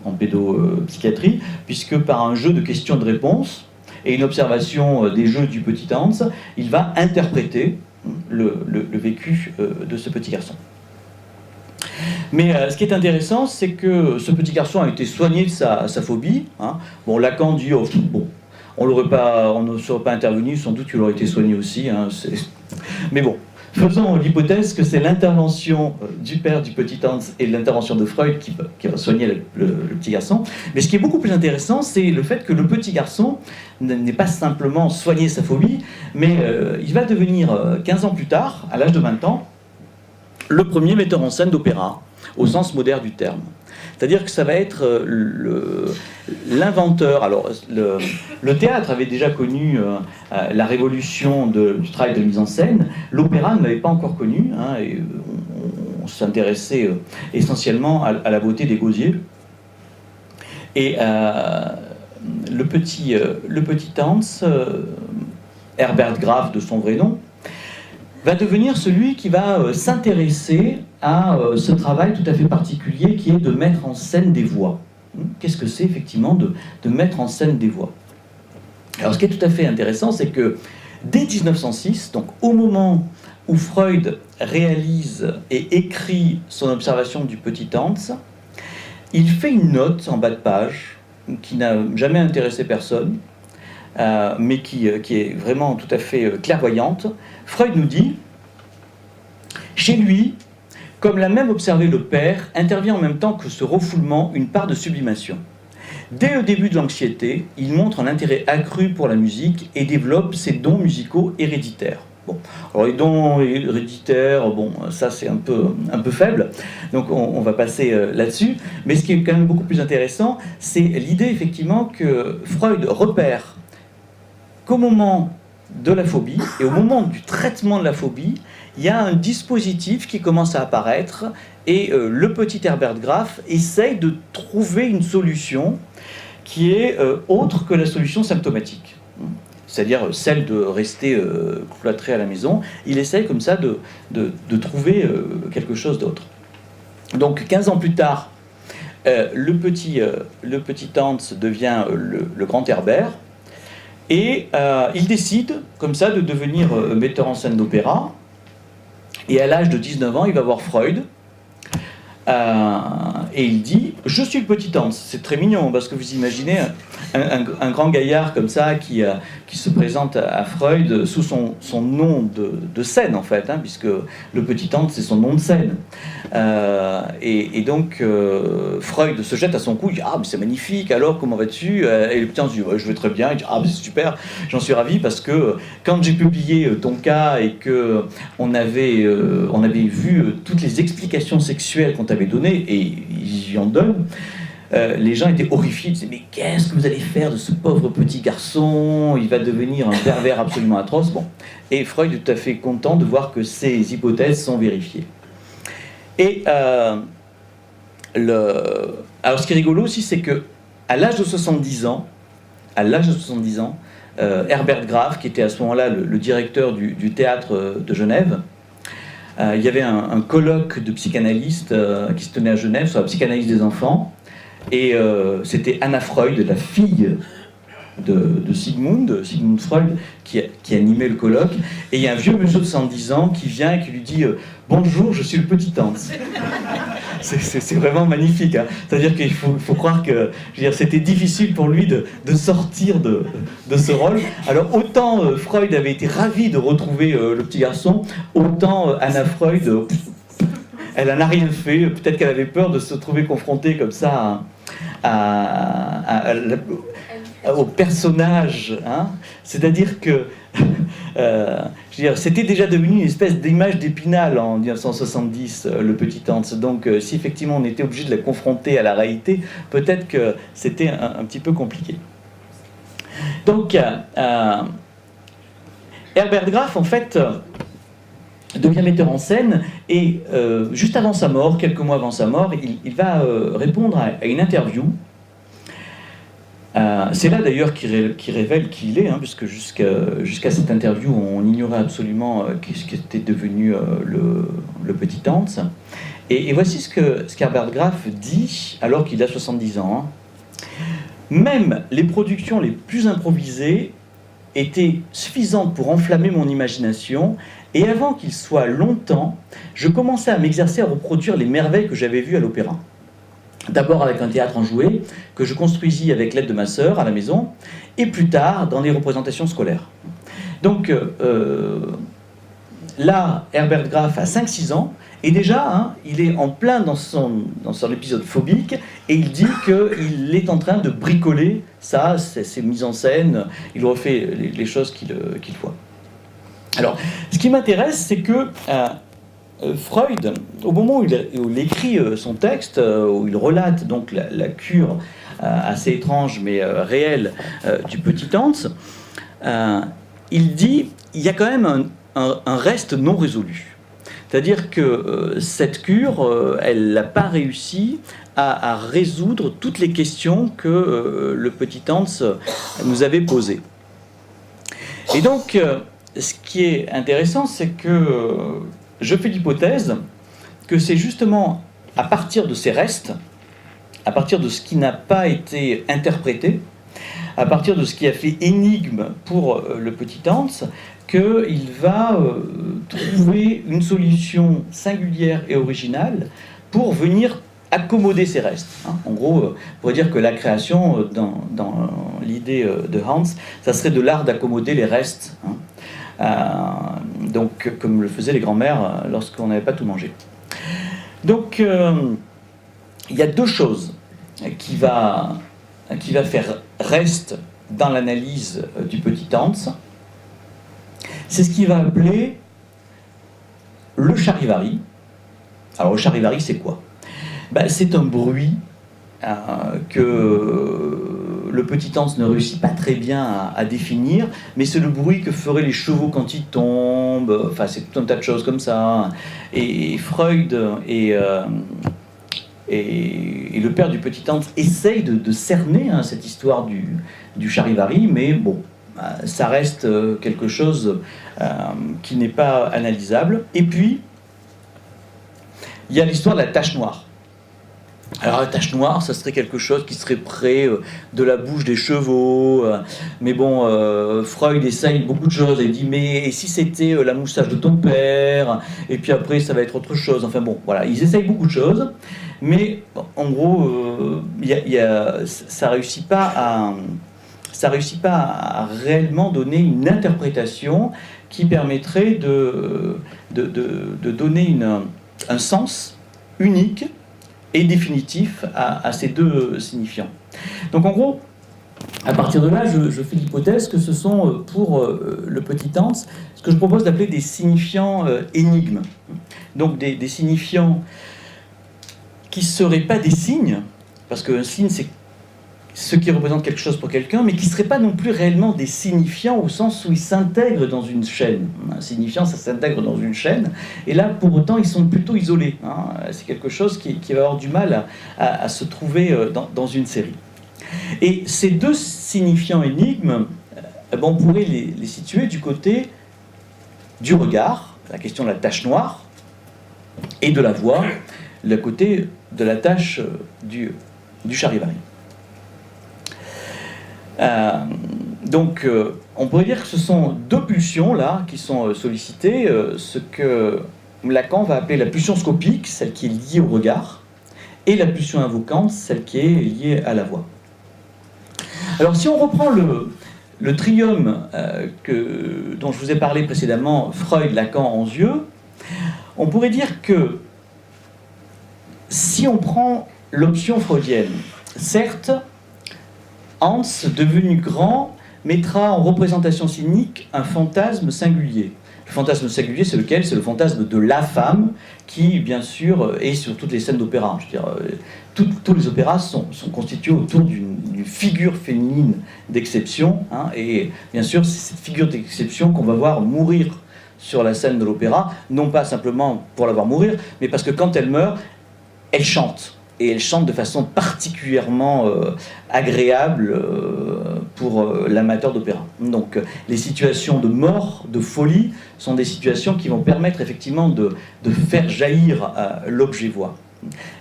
en pédopsychiatrie, puisque par un jeu de questions et de réponses et une observation des jeux du petit Hans, il va interpréter le vécu de ce petit garçon. Mais ce qui est intéressant, c'est que ce petit garçon a été soigné de sa phobie. Bon, Lacan dit, bon, on ne serait pas intervenu, sans doute qu'il aurait été soigné aussi. Mais bon, faisons l'hypothèse que c'est l'intervention du père du petit Hans et l'intervention de Freud qui va soigner le petit garçon. Mais ce qui est beaucoup plus intéressant, c'est le fait que le petit garçon n'est pas simplement soigner sa phobie, mais il va devenir, 15 ans plus tard, à l'âge de 20 ans, le premier metteur en scène d'opéra, au sens moderne du terme. C'est-à-dire que ça va être l'inventeur. Alors, le théâtre avait déjà connu la révolution du travail de mise en scène. L'opéra ne l'avait pas encore connu, hein, et on s'intéressait essentiellement à la beauté des gosiers. Et le petit Hans, Herbert Graf de son vrai nom, va devenir celui qui va s'intéresser à ce travail tout à fait particulier qui est de mettre en scène des voix. Qu'est-ce que c'est effectivement de mettre en scène des voix? Alors ce qui est tout à fait intéressant, c'est que dès 1906, donc au moment où Freud réalise et écrit son observation du petit Hans, il fait une note en bas de page qui n'a jamais intéressé personne, mais qui est vraiment tout à fait clairvoyante. Freud nous dit, chez lui, comme l'a même observé le père, intervient en même temps que ce refoulement une part de sublimation. Dès le début de l'anxiété, il montre un intérêt accru pour la musique et développe ses dons musicaux héréditaires. Bon, alors les dons héréditaires, bon, ça c'est un peu faible, donc on va passer là-dessus. Mais ce qui est quand même beaucoup plus intéressant, c'est l'idée effectivement que Freud repère qu'au moment de la phobie et au moment du traitement de la phobie, il y a un dispositif qui commence à apparaître et le petit Herbert Graf essaye de trouver une solution qui est autre que la solution symptomatique, c'est-à-dire celle de rester cloîtré à la maison. Il essaye comme ça de trouver quelque chose d'autre. Donc 15 ans plus tard, le petit Hans devient le grand Herbert. Et il décide, comme ça, de devenir metteur en scène d'opéra. Et à l'âge de 19 ans, il va voir Freud. Et il dit « Je suis le petit Hans ». C'est très mignon, parce que vous imaginez un grand gaillard comme ça qui se présente à Freud sous son nom de scène, en fait, hein, puisque le petit Hans, c'est son nom de scène. Et donc, Freud se jette à son cou, il dit « Ah, mais c'est magnifique, alors comment vas-tu ?» Et le petit Hans dit ouais, « Je vais très bien ». Il dit « Ah, mais c'est super, j'en suis ravi, parce que quand j'ai publié ton cas et qu'on avait vu toutes les explications sexuelles qu'on t'avait données, et j'y en donne, les gens étaient horrifiés, ils disaient « Mais qu'est-ce que vous allez faire de ce pauvre petit garçon? Il va devenir un pervers absolument atroce. » Bon. Et Freud est tout à fait content de voir que ces hypothèses sont vérifiées. Et alors ce qui est rigolo aussi, c'est que à l'âge de 70 ans, Herbert Graf, qui était à ce moment-là le directeur du théâtre de Genève, il y avait un colloque de psychanalystes qui se tenait à Genève sur la psychanalyse des enfants. Et c'était Anna Freud, la fille de Sigmund Freud, qui animait le colloque. Et il y a un vieux monsieur de 110 ans qui vient et qui lui dit « Bonjour, je suis le petit Hans ». C'est vraiment magnifique, hein. C'est-à-dire qu'il faut croire que, je veux dire, c'était difficile pour lui de sortir de ce rôle. Alors autant Freud avait été ravi de retrouver le petit garçon, autant Anna Freud, elle n'en a rien fait. Peut-être qu'elle avait peur de se trouver confrontée comme ça au personnage, hein. C'est-à-dire que c'était déjà devenu une espèce d'image d'Épinal en 1970, le petit Hans. Donc si effectivement on était obligé de la confronter à la réalité, peut-être que c'était un petit peu compliqué. Donc Herbert Graf, en fait, devient metteur en scène et juste avant sa mort, quelques mois avant sa mort, il va répondre à une interview. C'est là d'ailleurs qu'il révèle qui il est, hein, puisque jusqu'à cette interview, on ignorait absolument ce qu'était devenu le petit Hans. Et voici ce qu'Herbert Graf dit alors qu'il a 70 ans. Hein. Même les productions les plus improvisées étaient suffisantes pour enflammer mon imagination, et avant qu'il soit longtemps, je commençais à m'exercer à reproduire les merveilles que j'avais vues à l'opéra. D'abord avec un théâtre enjoué, que je construisis avec l'aide de ma sœur à la maison, et plus tard dans les représentations scolaires. Donc, là, Herbert Graff a 5-6 ans, et déjà, hein, il est en plein dans son épisode phobique, et il dit qu'il est en train de bricoler ça, ses mises en scène, il refait les choses qu'il voit. Alors, ce qui m'intéresse, c'est que Freud, au moment où il écrit son texte, où il relate donc la cure assez étrange mais réelle du petit Hans, il dit il y a quand même un reste non résolu. C'est-à-dire que cette cure, elle n'a pas réussi à résoudre toutes les questions que le petit Hans nous avait posées. Et donc, ce qui est intéressant, c'est que je fais l'hypothèse que c'est justement à partir de ces restes, à partir de ce qui n'a pas été interprété, à partir de ce qui a fait énigme pour le petit Hans, qu'il va trouver une solution singulière et originale pour venir accommoder ces restes. En gros, on pourrait dire que la création, dans l'idée de Hans, ça serait de l'art d'accommoder les restes. Donc, comme le faisaient les grands-mères lorsqu'on n'avait pas tout mangé. Donc, il y a deux choses qui va faire reste dans l'analyse du petit Hans. C'est ce qu'il va appeler le charivari. Alors, le charivari, c'est quoi ? C'est un bruit que le petit Hans ne réussit pas très bien à définir, mais c'est le bruit que feraient les chevaux quand ils tombent, enfin c'est tout un tas de choses comme ça. Et Freud et le père du petit Hans essayent de cerner cette histoire du charivari, mais bon, ça reste quelque chose qui n'est pas analysable. Et puis, il y a l'histoire de la tache noire. Alors la tache noire, ça serait quelque chose qui serait près de la bouche des chevaux, mais bon, Freud essaye beaucoup de choses, il dit mais et si c'était la moustache de ton père, et puis après ça va être autre chose, enfin bon, voilà, ils essayent beaucoup de choses, mais en gros, ça réussit pas à réellement donner une interprétation qui permettrait de donner un sens unique et définitif à ces deux signifiants. Donc en gros, à partir de là, je fais l'hypothèse que ce sont pour le petit Hans ce que je propose d'appeler des signifiants énigmes. Donc des signifiants qui ne seraient pas des signes, parce qu'un signe c'est ce qui représente quelque chose pour quelqu'un, mais qui ne seraient pas non plus réellement des signifiants au sens où ils s'intègrent dans une chaîne. Un signifiant, ça s'intègre dans une chaîne, et là, pour autant, ils sont plutôt isolés. C'est quelque chose qui va avoir du mal à se trouver dans une série. Et ces deux signifiants énigmes, on pourrait les situer du côté du regard, la question de la tache noire, et de la voix, le côté de la tache du charivari. Donc, on pourrait dire que ce sont deux pulsions là qui sont sollicitées, ce que Lacan va appeler la pulsion scopique, celle qui est liée au regard, et la pulsion invocante, celle qui est liée à la voix. Alors, si on reprend le trium dont je vous ai parlé précédemment, Freud, Lacan, Anzieux, on pourrait dire que si on prend l'option freudienne, certes, Hans, devenu grand, mettra en représentation scénique un fantasme singulier. Le fantasme singulier, c'est lequel ? C'est le fantasme de la femme qui, bien sûr, est sur toutes les scènes d'opéra. Je veux dire, tous les opéras sont constitués autour d'une figure féminine d'exception, et bien sûr, c'est cette figure d'exception qu'on va voir mourir sur la scène de l'opéra, non pas simplement pour la voir mourir, mais parce que quand elle meurt, elle chante. Et elle chante de façon particulièrement agréable pour l'amateur d'opéra. Donc les situations de mort, de folie, sont des situations qui vont permettre effectivement de faire jaillir l'objet voix.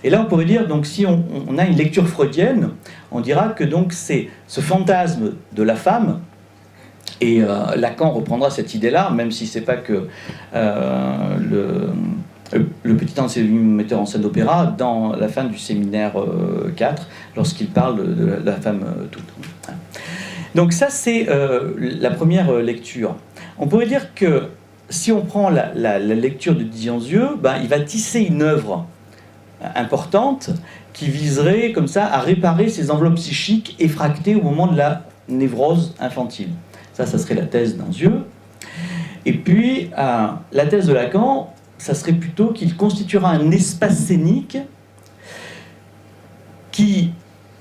Et là on pourrait dire, donc si on a une lecture freudienne, on dira que donc c'est ce fantasme de la femme, et Lacan reprendra cette idée-là, même si c'est pas que le petit Hans est metteur en scène d'opéra dans la fin du séminaire 4, lorsqu'il parle de la femme toute. Donc ça, c'est la première lecture. On pourrait dire que si on prend la lecture de Dionzieux, il va tisser une œuvre importante qui viserait comme ça à réparer ces enveloppes psychiques effractées au moment de la névrose infantile. Ça serait la thèse d'Anzieux. Et puis, la thèse de Lacan, ça serait plutôt qu'il constituera un espace scénique qui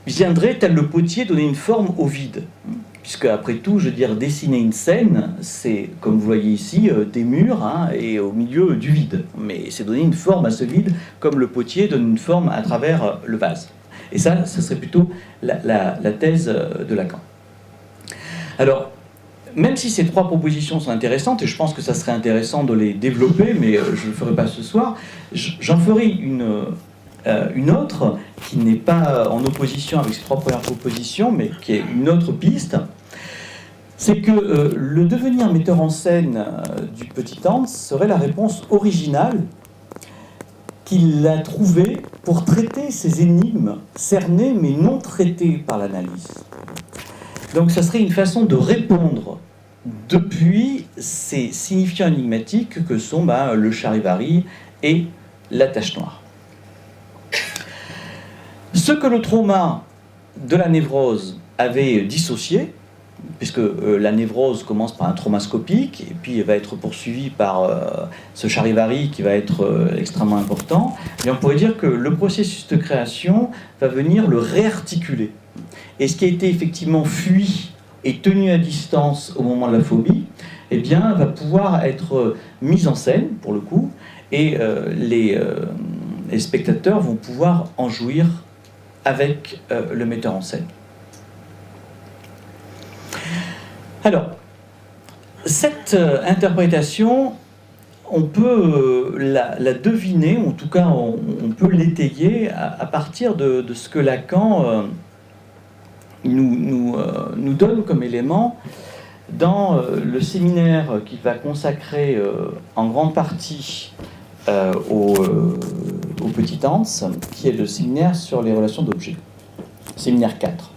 viendrait, tel le potier, donner une forme au vide. Puisque, après tout, je veux dire, dessiner une scène, c'est, comme vous voyez ici, des murs, et au milieu du vide. Mais c'est donner une forme à ce vide, comme le potier donne une forme à travers le vase. Et ça serait plutôt la thèse de Lacan. Alors, même si ces trois propositions sont intéressantes, et je pense que ça serait intéressant de les développer, mais je ne le ferai pas ce soir, j'en ferai une autre qui n'est pas en opposition avec ces trois premières propositions, mais qui est une autre piste. C'est que le devenir metteur en scène du petit Hans serait la réponse originale qu'il a trouvée pour traiter ces énigmes cernées mais non traitées par l'analyse. Donc ça serait une façon de répondre depuis ces signifiants énigmatiques que sont le charivari et la tache noire. Ce que le trauma de la névrose avait dissocié, puisque la névrose commence par un trauma scopique et puis va être poursuivie par ce charivari qui va être extrêmement important, et on pourrait dire que le processus de création va venir le réarticuler. Et ce qui a été effectivement fui et tenu à distance au moment de la phobie, va pouvoir être mis en scène, pour le coup, et les spectateurs vont pouvoir en jouir avec le metteur en scène. Alors, cette interprétation, on peut la deviner, ou en tout cas on peut l'étayer à partir de ce que Lacan nous donne comme élément dans le séminaire qu'il va consacrer en grande partie au petit Hans, qui est le séminaire sur les relations d'objets, séminaire 4.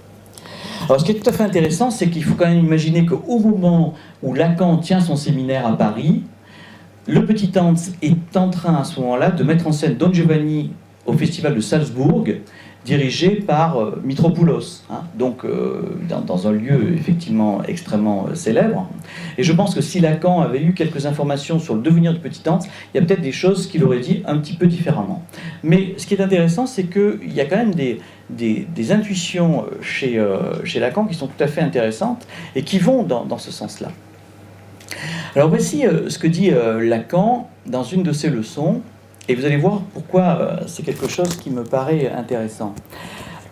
Alors ce qui est tout à fait intéressant, c'est qu'il faut quand même imaginer qu'au moment où Lacan tient son séminaire à Paris, le petit Hans est en train à ce moment-là de mettre en scène Don Giovanni au festival de Salzbourg, dirigé par Mitropoulos, donc dans un lieu effectivement extrêmement célèbre. Et je pense que si Lacan avait eu quelques informations sur le devenir du petit Hans, il y a peut-être des choses qu'il aurait dit un petit peu différemment. Mais ce qui est intéressant, c'est qu'il y a quand même des intuitions chez Lacan qui sont tout à fait intéressantes et qui vont dans ce sens-là. Alors voici ce que dit Lacan dans une de ses leçons, et vous allez voir pourquoi c'est quelque chose qui me paraît intéressant.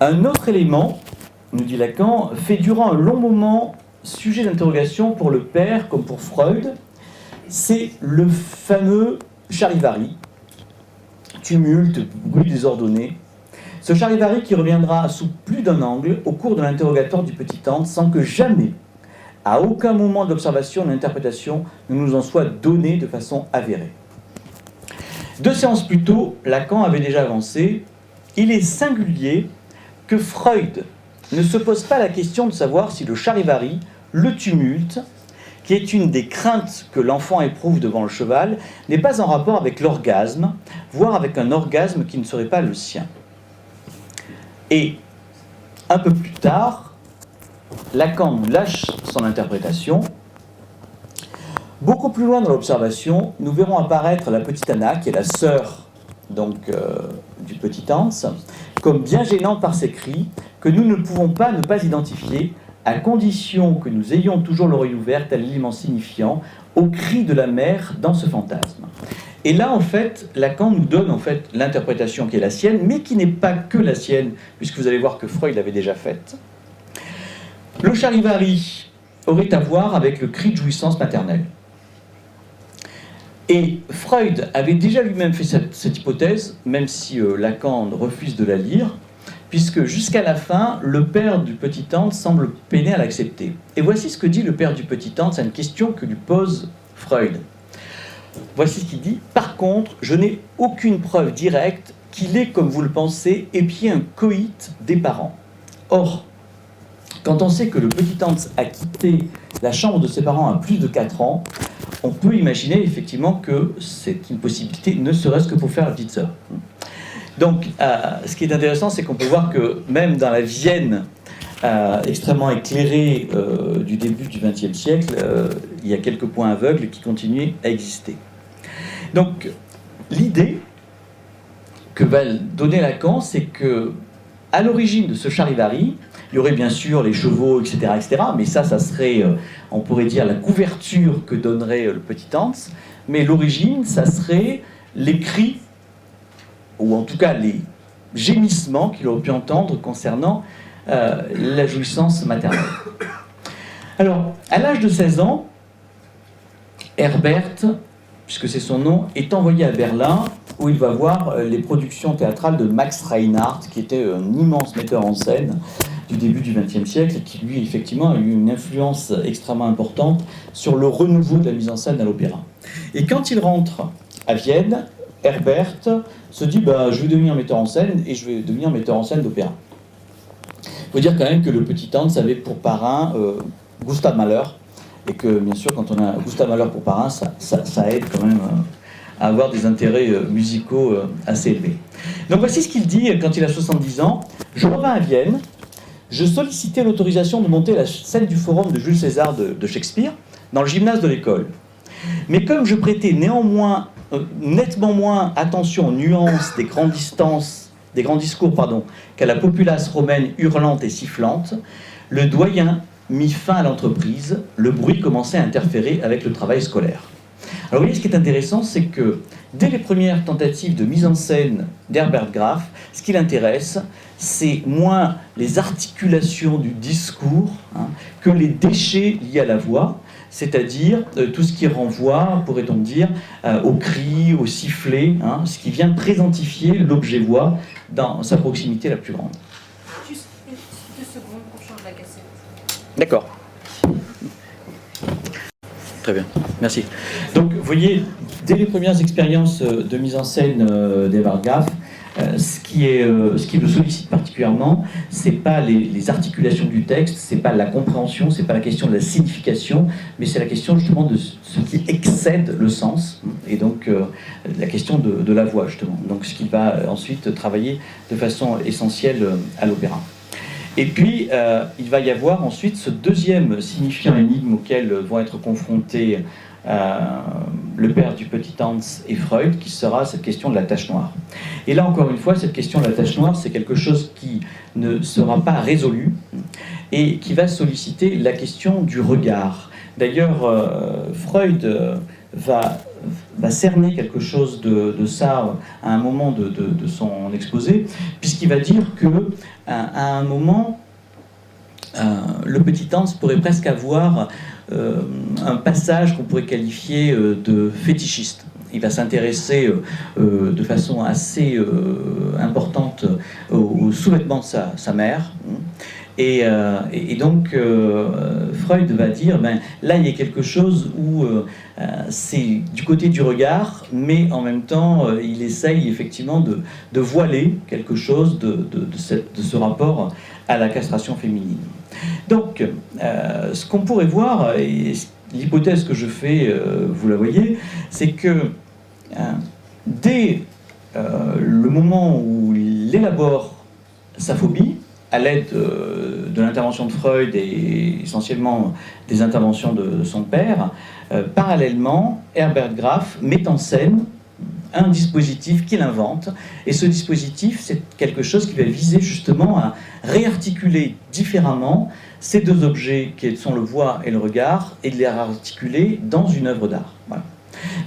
Un autre élément, nous dit Lacan, fait durant un long moment sujet d'interrogation pour le père comme pour Freud, c'est le fameux charivari, tumulte, bruit désordonné. Ce charivari qui reviendra sous plus d'un angle au cours de l'interrogatoire du petit Hans sans que jamais, à aucun moment de l'observation ou de l'interprétation, ne nous en soit donné de façon avérée. 2 séances plus tôt, Lacan avait déjà avancé « Il est singulier que Freud ne se pose pas la question de savoir si le charivari, le tumulte, qui est une des craintes que l'enfant éprouve devant le cheval, n'est pas en rapport avec l'orgasme, voire avec un orgasme qui ne serait pas le sien. » Et un peu plus tard, Lacan nous lâche son interprétation. Beaucoup plus loin dans l'observation, nous verrons apparaître la petite Anna, qui est la sœur du petit Hans, comme bien gênante par ses cris, que nous ne pouvons pas ne pas identifier, à condition que nous ayons toujours l'oreille ouverte à l'élément signifiant, au cri de la mère dans ce fantasme. Et là, en fait, Lacan nous donne en fait l'interprétation qui est la sienne, mais qui n'est pas que la sienne, puisque vous allez voir que Freud l'avait déjà faite. Le charivari aurait à voir avec le cri de jouissance maternelle. Et Freud avait déjà lui-même fait cette hypothèse, même si Lacan refuse de la lire, puisque jusqu'à la fin, le père du petit Hans semble peiner à l'accepter. Et voici ce que dit le père du petit Hans à une question que lui pose Freud. Voici ce qu'il dit. « Par contre, je n'ai aucune preuve directe qu'il ait, comme vous le pensez, épié un coït des parents. Or, quand on sait que le petit Hans a quitté la chambre de ses parents à plus de 4 ans, on peut imaginer effectivement que c'est une possibilité, ne serait-ce que pour faire la petite sœur. Donc, ce qui est intéressant, c'est qu'on peut voir que même dans la Vienne extrêmement éclairée du début du XXe siècle, il y a quelques points aveugles qui continuent à exister. Donc, l'idée que va donner Lacan, c'est que à l'origine de ce charivari, il y aurait bien sûr les chevaux, etc., mais ça serait, on pourrait dire, la couverture que donnerait le petit Hans, mais l'origine, ça serait les cris, ou en tout cas les gémissements qu'il aurait pu entendre concernant la jouissance maternelle. Alors, à l'âge de 16 ans, Herbert, puisque c'est son nom, est envoyé à Berlin, où il va voir les productions théâtrales de Max Reinhardt, qui était un immense metteur en scène du début du XXe siècle, et qui, lui, effectivement, a eu une influence extrêmement importante sur le renouveau de la mise en scène à l'opéra. Et quand il rentre à Vienne, Herbert se dit je vais devenir metteur en scène, et je vais devenir metteur en scène d'opéra. Il faut dire quand même que le petit Hans avait pour parrain Gustav Mahler, et que bien sûr quand on a Gustav Mahler pour parrain, ça aide quand même à avoir des intérêts musicaux assez élevés. Donc voici ce qu'il dit quand il a 70 ans. Je revins à Vienne, je sollicitais l'autorisation de monter la scène du forum de Jules César de Shakespeare dans le gymnase de l'école. Mais comme je prêtais néanmoins nettement moins attention aux nuances des grands discours qu'à la populace romaine hurlante et sifflante, le doyen mit fin à l'entreprise, le bruit commençait à interférer avec le travail scolaire. Alors vous voyez, ce qui est intéressant, c'est que dès les premières tentatives de mise en scène d'Herbert Graf, ce qui l'intéresse, c'est moins les articulations du discours que les déchets liés à la voix, c'est-à-dire tout ce qui renvoie, pourrait-on dire, au cri, au sifflet, ce qui vient présentifier l'objet voix dans sa proximité la plus grande. Juste 2 secondes pour changer la cassette. D'accord. Très bien, merci. Donc, vous voyez, dès les premières expériences de mise en scène d'Herbert Graf, ce qui le sollicite particulièrement, c'est pas les articulations du texte, c'est pas la compréhension, c'est pas la question de la signification, mais c'est la question justement de ce qui excède le sens, et donc la question de la voix justement. Donc ce qu'il va ensuite travailler de façon essentielle à l'opéra. Et puis, il va y avoir ensuite ce deuxième signifiant énigme auquel vont être confrontés le père du petit Hans et Freud, qui sera cette question de la tache noire. Et là, encore une fois, cette question de la tache noire, c'est quelque chose qui ne sera pas résolu et qui va solliciter la question du regard. D'ailleurs, Freud va cerner quelque chose de ça à un moment de son exposé, puisqu'il va dire que à un moment, le petit Hans pourrait presque avoir un passage qu'on pourrait qualifier de fétichiste. Il va s'intéresser de façon assez importante aux sous-vêtements de sa mère. Et donc, Freud va dire, là, il y a quelque chose où c'est du côté du regard, mais en même temps, il essaye effectivement de voiler quelque chose de ce rapport à la castration féminine. Donc, ce qu'on pourrait voir, et l'hypothèse que je fais, vous la voyez, c'est que dès le moment où il élabore sa phobie, à l'aide de l'intervention de Freud et essentiellement des interventions de son père, parallèlement, Herbert Graf met en scène un dispositif qu'il invente, et ce dispositif, c'est quelque chose qui va viser justement à réarticuler différemment ces deux objets qui sont le voix et le regard, et de les réarticuler dans une œuvre d'art. Voilà.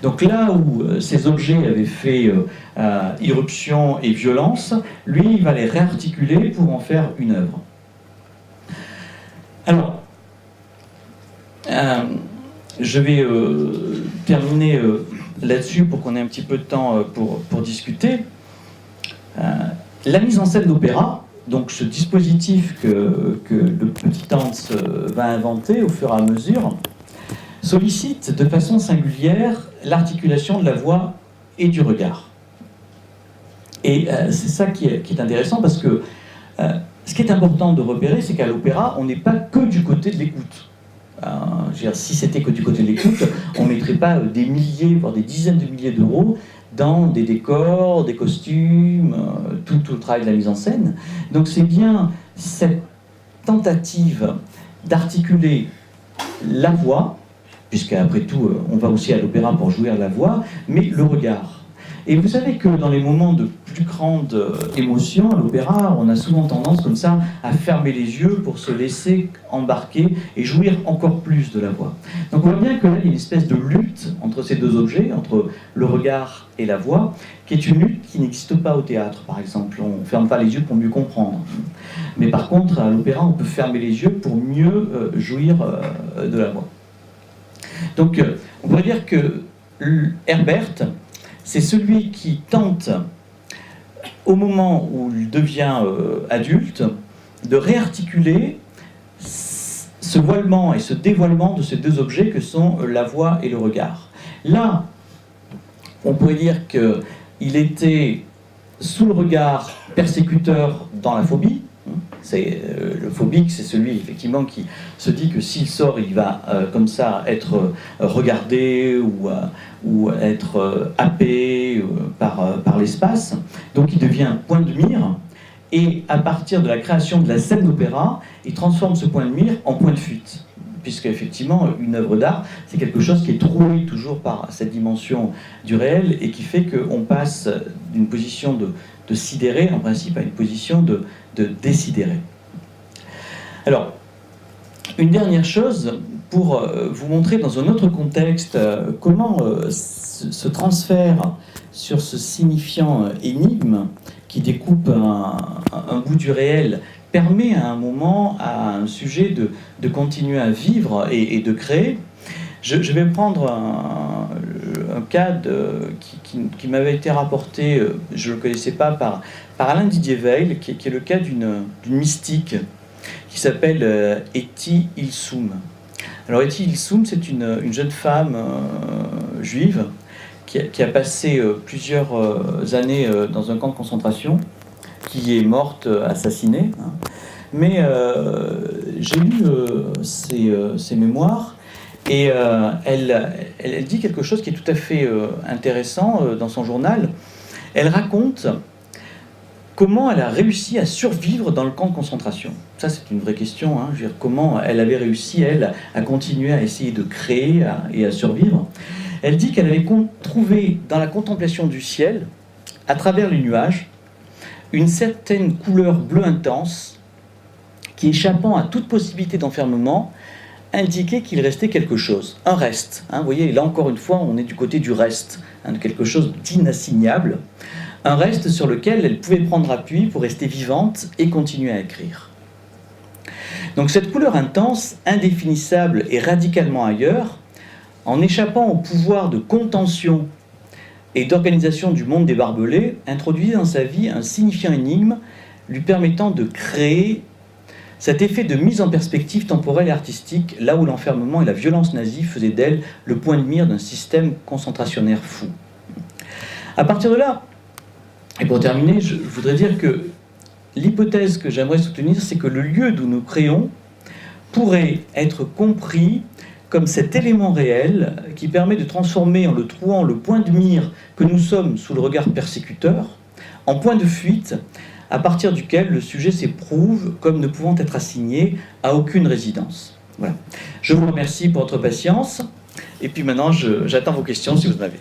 Donc là où ces objets avaient fait irruption et violence, lui, il va les réarticuler pour en faire une œuvre. Alors, je vais terminer là-dessus pour qu'on ait un petit peu de temps pour discuter. La mise en scène d'opéra, donc ce dispositif que le petit Hans va inventer au fur et à mesure, sollicite de façon singulière l'articulation de la voix et du regard. Et c'est ça qui est intéressant, parce que ce qui est important de repérer, c'est qu'à l'opéra, on n'est pas que du côté de l'écoute. je veux dire, si c'était que du côté de l'écoute, on ne mettrait pas des milliers, voire des dizaines de milliers d'euros dans des décors, des costumes, tout le travail de la mise en scène. Donc c'est bien cette tentative d'articuler la voix, puisqu'après tout, on va aussi à l'opéra pour jouir la voix, mais le regard. Et vous savez que dans les moments de plus grande émotion, à l'opéra, on a souvent tendance comme ça à fermer les yeux pour se laisser embarquer et jouir encore plus de la voix. Donc on voit bien que là, il y a une espèce de lutte entre ces deux objets, entre le regard et la voix, qui est une lutte qui n'existe pas au théâtre, par exemple. On ne ferme pas les yeux pour mieux comprendre. Mais par contre, à l'opéra, on peut fermer les yeux pour mieux jouir de la voix. Donc on pourrait dire que Herbert, c'est celui qui tente, au moment où il devient adulte, de réarticuler ce voilement et ce dévoilement de ces deux objets que sont la voix et le regard. Là, on pourrait dire qu'il était sous le regard persécuteur dans la phobie. C'est le phobique, c'est celui effectivement qui se dit que s'il sort, il va comme ça être regardé ou être happé par l'espace. Donc il devient un point de mire. Et à partir de la création de la scène d'opéra, il transforme ce point de mire en point de fuite. Puisque effectivement, une œuvre d'art, c'est quelque chose qui est troué toujours par cette dimension du réel et qui fait qu'on passe d'une position de sidéré, en principe, à une position de désidéré. Alors, une dernière chose, pour vous montrer dans un autre contexte comment ce transfert sur ce signifiant énigme qui découpe un bout du réel permet à un moment à un sujet de continuer à vivre et de créer. Je vais prendre un cas qui m'avait été rapporté, je ne le connaissais pas, par Alain Didier Veil, qui est le cas d'une mystique qui s'appelle Etty Hillesum. Alors Etty Hillesum, c'est une jeune femme juive qui a passé plusieurs années dans un camp de concentration, qui est morte assassinée. Mais j'ai lu ses mémoires et elle dit quelque chose qui est tout à fait intéressant dans son journal. Elle raconte comment elle a réussi à survivre dans le camp de concentration. Ça, c'est une vraie question. Je veux dire, comment elle avait réussi, elle, à continuer à essayer de créer et à survivre. Elle dit qu'elle avait trouvé dans la contemplation du ciel, à travers les nuages, une certaine couleur bleue intense qui, échappant à toute possibilité d'enfermement, indiquait qu'il restait quelque chose, un reste. Vous voyez, là encore une fois, on est du côté du reste, de quelque chose d'inassignable, un reste sur lequel elle pouvait prendre appui pour rester vivante et continuer à écrire. Donc cette couleur intense, indéfinissable et radicalement ailleurs, en échappant au pouvoir de contention et d'organisation du monde des barbelés, introduisait dans sa vie un signifiant énigme lui permettant de créer cet effet de mise en perspective temporelle et artistique, là où l'enfermement et la violence nazie faisaient d'elle le point de mire d'un système concentrationnaire fou. À partir de là, et pour terminer, je voudrais dire que l'hypothèse que j'aimerais soutenir, c'est que le lieu d'où nous créons pourrait être compris comme cet élément réel qui permet de transformer, en le trouant, le point de mire que nous sommes sous le regard persécuteur, en point de fuite, à partir duquel le sujet s'éprouve comme ne pouvant être assigné à aucune résidence. Voilà. Je vous remercie pour votre patience, et puis maintenant j'attends vos questions si vous en avez.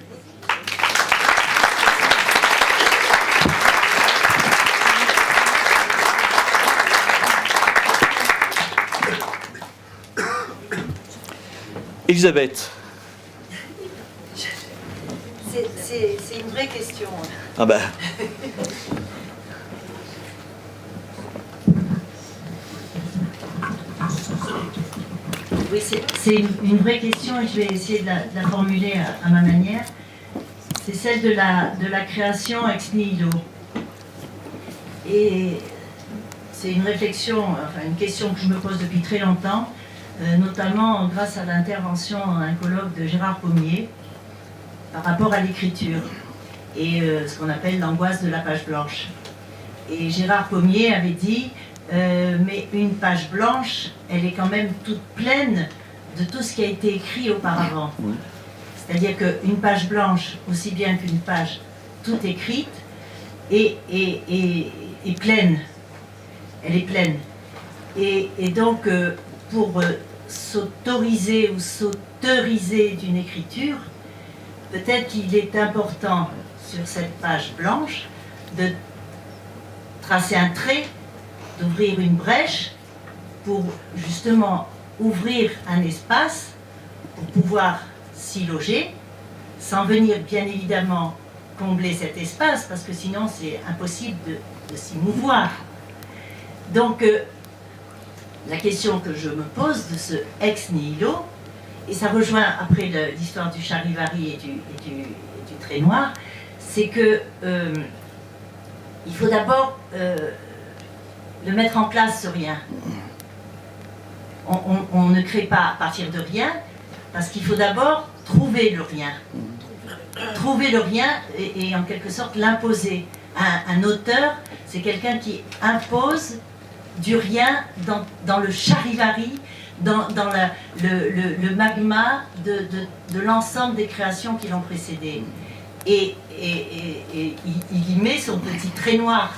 Elisabeth. C'est une vraie question. Ah bah. Oui, c'est une vraie question et je vais essayer de la formuler à ma manière. C'est celle de la création ex nihilo. Et c'est une réflexion, enfin une question que je me pose depuis très longtemps, notamment grâce à l'intervention d'un colloque de Gérard Pommier par rapport à l'écriture et ce qu'on appelle l'angoisse de la page blanche. Et Gérard Pommier avait dit mais une page blanche, elle est quand même toute pleine de tout ce qui a été écrit auparavant. Oui. C'est-à-dire qu'une page blanche, aussi bien qu'une page toute écrite, est pleine. Elle est pleine. Et donc, pour s'autoriser ou s'autoriser d'une écriture, peut-être qu'il est important, sur cette page blanche, de tracer un trait, d'ouvrir une brèche, pour justement ouvrir un espace, pour pouvoir s'y loger, sans venir bien évidemment combler cet espace, parce que sinon c'est impossible de s'y mouvoir. Donc, la question que je me pose de ce ex nihilo, et ça rejoint après l'histoire du charivari et du trait noir, c'est que il faut d'abord le mettre en place, ce rien. On ne crée pas à partir de rien, parce qu'il faut d'abord trouver le rien. Trouver le rien et en quelque sorte l'imposer. Un auteur, c'est quelqu'un qui impose du rien dans le charivari, dans le magma de l'ensemble des créations qui l'ont précédé. Et il y met son petit trait noir.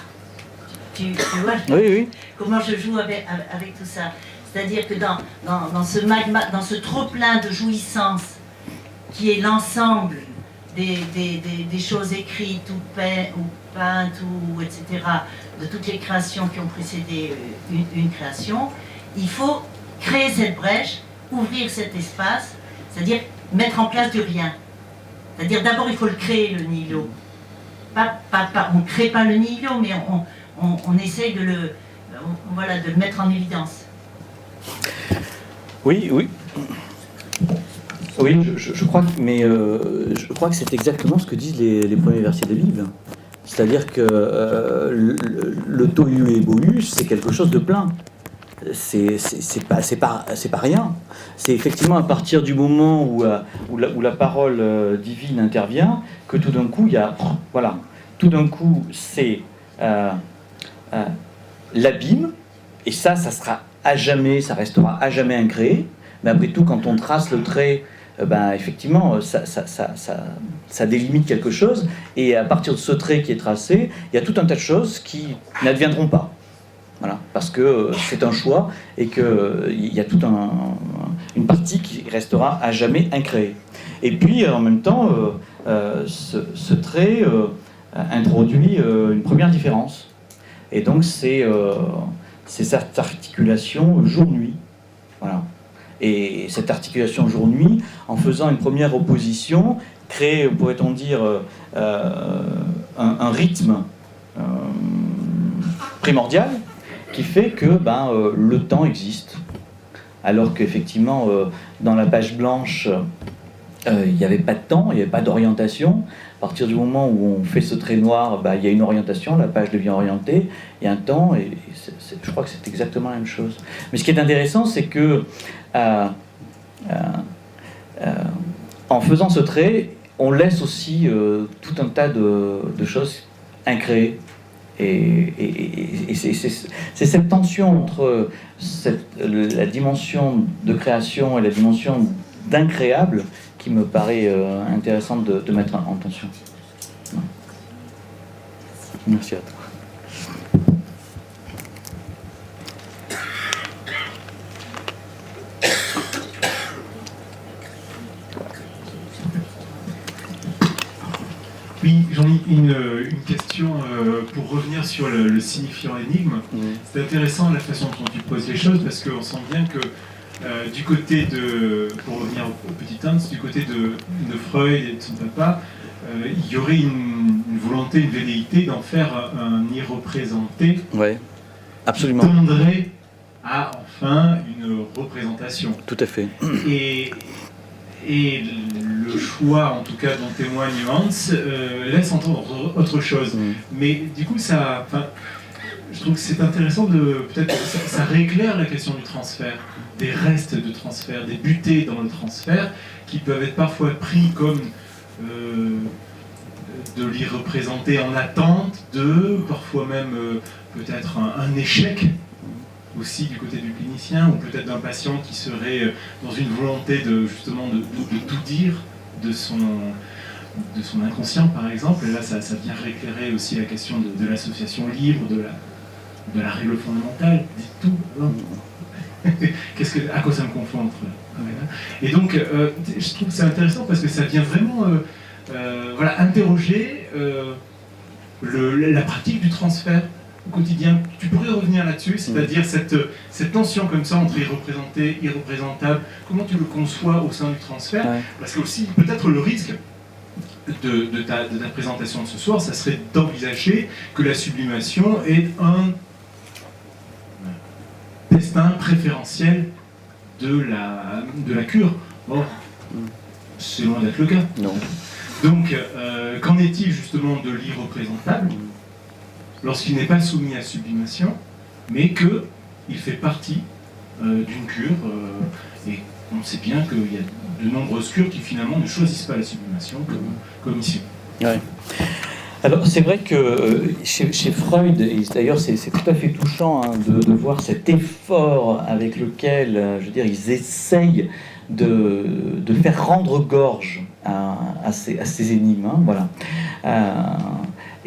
Tu vois Oui. comment je joue avec tout ça. C'est-à-dire que dans ce magma, dans ce trop-plein de jouissance qui est l'ensemble des choses écrites ou peintes, ou etc., de toutes les créations qui ont précédé une création, il faut créer cette brèche, ouvrir cet espace, c'est-à-dire mettre en place du rien. C'est-à-dire d'abord il faut le créer, le nihilo. On ne crée pas le nihilo, mais on essaye de le mettre en évidence. Oui. Oui, je crois que c'est exactement ce que disent les premiers versets de la Bible. C'est-à-dire que le tohu et bohu, c'est quelque chose de plein. C'est pas rien. C'est effectivement à partir du moment où la parole divine intervient que tout d'un coup il y a tout d'un coup c'est l'abîme, et ça sera à jamais, ça restera à jamais incréé. Mais après tout, quand on trace le trait, effectivement, ça délimite quelque chose, et à partir de ce trait qui est tracé, il y a tout un tas de choses qui n'adviendront pas. Voilà, parce que c'est un choix, et qu'il y a toute une partie qui restera à jamais incréée. Et puis, en même temps, ce trait introduit une première différence. Et donc, c'est cette articulation jour-nuit. Voilà. Et cette articulation jour-nuit, en faisant une première opposition, crée, pourrait-on dire, un rythme primordial qui fait que le temps existe. Alors qu'effectivement, dans la page blanche, il n'y avait pas de temps, il n'y avait pas d'orientation. À partir du moment où on fait ce trait noir, il y a une orientation, la page devient orientée, il y a un temps, et je crois que c'est exactement la même chose. Mais ce qui est intéressant, c'est que en faisant ce trait, on laisse aussi tout un tas de choses incréées. Et c'est cette tension entre la dimension de création et la dimension d'incréable qui me paraît intéressante de mettre en tension. Merci à toi. Oui, Jean-Louis, une question pour revenir sur le signifiant énigme. C'est intéressant la façon dont tu poses les choses, parce qu'on sent bien que du côté pour revenir au petit Hans, du côté de Freud et de son papa, il y aurait une volonté, une velléité d'en faire un irreprésenté. Ouais, absolument. Qui tendrait à enfin une représentation. Tout à fait. Et le choix, en tout cas, dont témoigne Hans, laisse entendre autre chose. Mais du coup, je trouve que c'est intéressant peut-être ça rééclaire la question du transfert, des restes de transfert, des butées dans le transfert, qui peuvent être parfois pris comme de l'irreprésenté en attente, parfois même peut-être un échec. aussi du côté du clinicien, ou peut-être d'un patient qui serait dans une volonté de justement de tout dire de son inconscient, par exemple. Et là, ça vient rééclairer aussi la question de l'association libre, de la règle fondamentale. Dites tout, non. À quoi ça me confond entre... Et donc, je trouve que c'est intéressant parce que ça vient vraiment interroger la pratique du transfert au quotidien. Tu pourrais revenir là-dessus, c'est-à-dire cette tension comme ça entre irreprésenté, irreprésentable. Comment tu le conçois au sein du transfert? Parce que aussi, peut-être le risque de ta présentation de ce soir, ça serait d'envisager que la sublimation est un destin préférentiel de la cure. Or, c'est loin d'être le cas. Non. Donc, qu'en est-il justement de l'irreprésentable lorsqu'il n'est pas soumis à sublimation, mais qu'il fait partie d'une cure, et on sait bien qu'il y a de nombreuses cures qui finalement ne choisissent pas la sublimation comme ici. Ouais. Alors c'est vrai que chez Freud, et d'ailleurs c'est tout à fait touchant de voir cet effort avec lequel, je veux dire, ils essayent de faire rendre gorge à ces énigmes, voilà.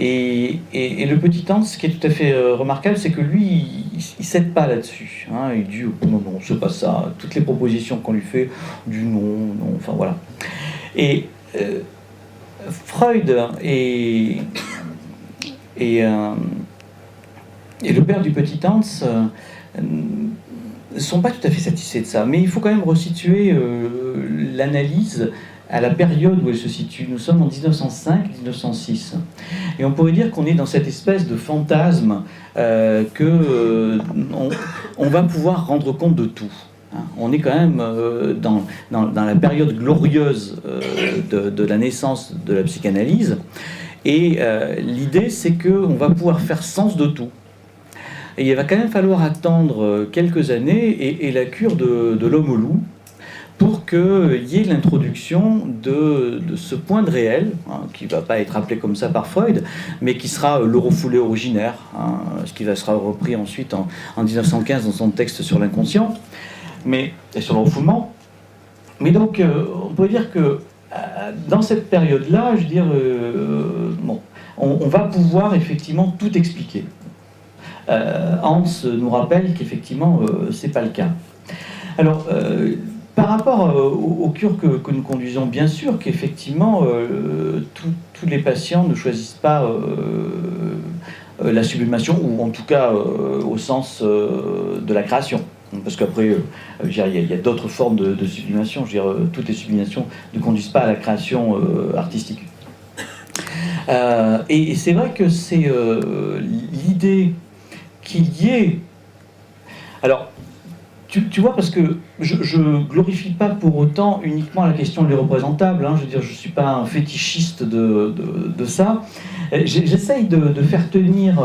Et le petit Hans, ce qui est tout à fait remarquable, c'est que lui, il cède pas là-dessus. Il dit non, c'est pas ça. Toutes les propositions qu'on lui fait, du non, enfin voilà. Et Freud et le père du petit Hans ne sont pas tout à fait satisfaits de ça. Mais il faut quand même resituer l'analyse à la période où elle se situe. Nous sommes en 1905-1906. Et on pourrait dire qu'on est dans cette espèce de fantasme qu'on va pouvoir rendre compte de tout. On est quand même dans la période glorieuse de la naissance de la psychanalyse. Et l'idée, c'est qu'on va pouvoir faire sens de tout. Et il va quand même falloir attendre quelques années et la cure de l'homme au loup pour qu'il y ait l'introduction de ce point de réel, qui ne va pas être appelé comme ça par Freud, mais qui sera l'eurofoulé originaire, ce qui sera repris ensuite en 1915 dans son texte sur l'inconscient, et sur le refoulement. Mais donc, on peut dire que dans cette période-là, je veux dire, on va pouvoir effectivement tout expliquer. Hans nous rappelle qu'effectivement, c'est pas le cas. Alors, par rapport aux cures que nous conduisons, bien sûr qu'effectivement, tous les patients ne choisissent pas la sublimation, ou en tout cas au sens de la création. Parce qu'après, il y a d'autres formes de sublimation. Je veux dire, toutes les sublimations ne conduisent pas à la création artistique. Et c'est vrai que c'est l'idée qu'il y ait... Alors, tu vois, parce que je glorifie pas pour autant uniquement la question de l'irreprésentable. Je veux dire, je suis pas un fétichiste de ça. J'essaye de faire tenir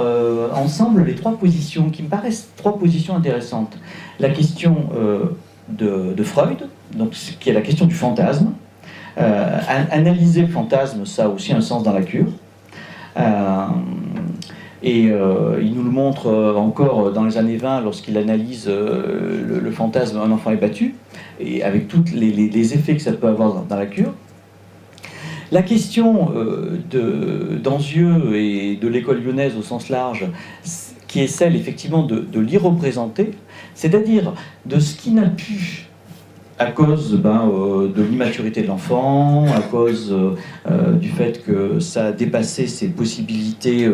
ensemble les trois positions qui me paraissent trois positions intéressantes. La question de Freud, donc, qui est la question du fantasme. Analyser le fantasme, ça a aussi un sens dans la cure. Et il nous le montre encore dans les années 20 lorsqu'il analyse le fantasme Un enfant est battu, et avec tous les effets que ça peut avoir dans la cure. La question d'Anzieux et de l'école lyonnaise au sens large, qui est celle effectivement de l'irreprésenté, c'est-à-dire de ce qui n'a pu, à cause de l'immaturité de l'enfant, à cause du fait que ça a dépassé ses possibilités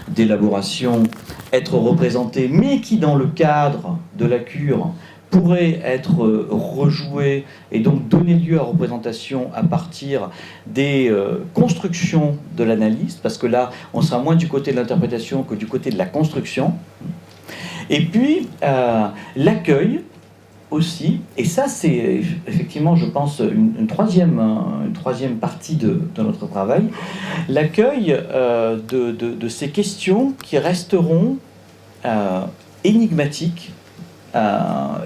d'élaboration, être représenté, mais qui dans le cadre de la cure pourrait être rejoué et donc donner lieu à représentation à partir des constructions de l'analyste, parce que là on sera moins du côté de l'interprétation que du côté de la construction. Et puis l'accueil aussi, et ça c'est effectivement, je pense, une troisième partie de notre travail, l'accueil de ces questions qui resteront énigmatiques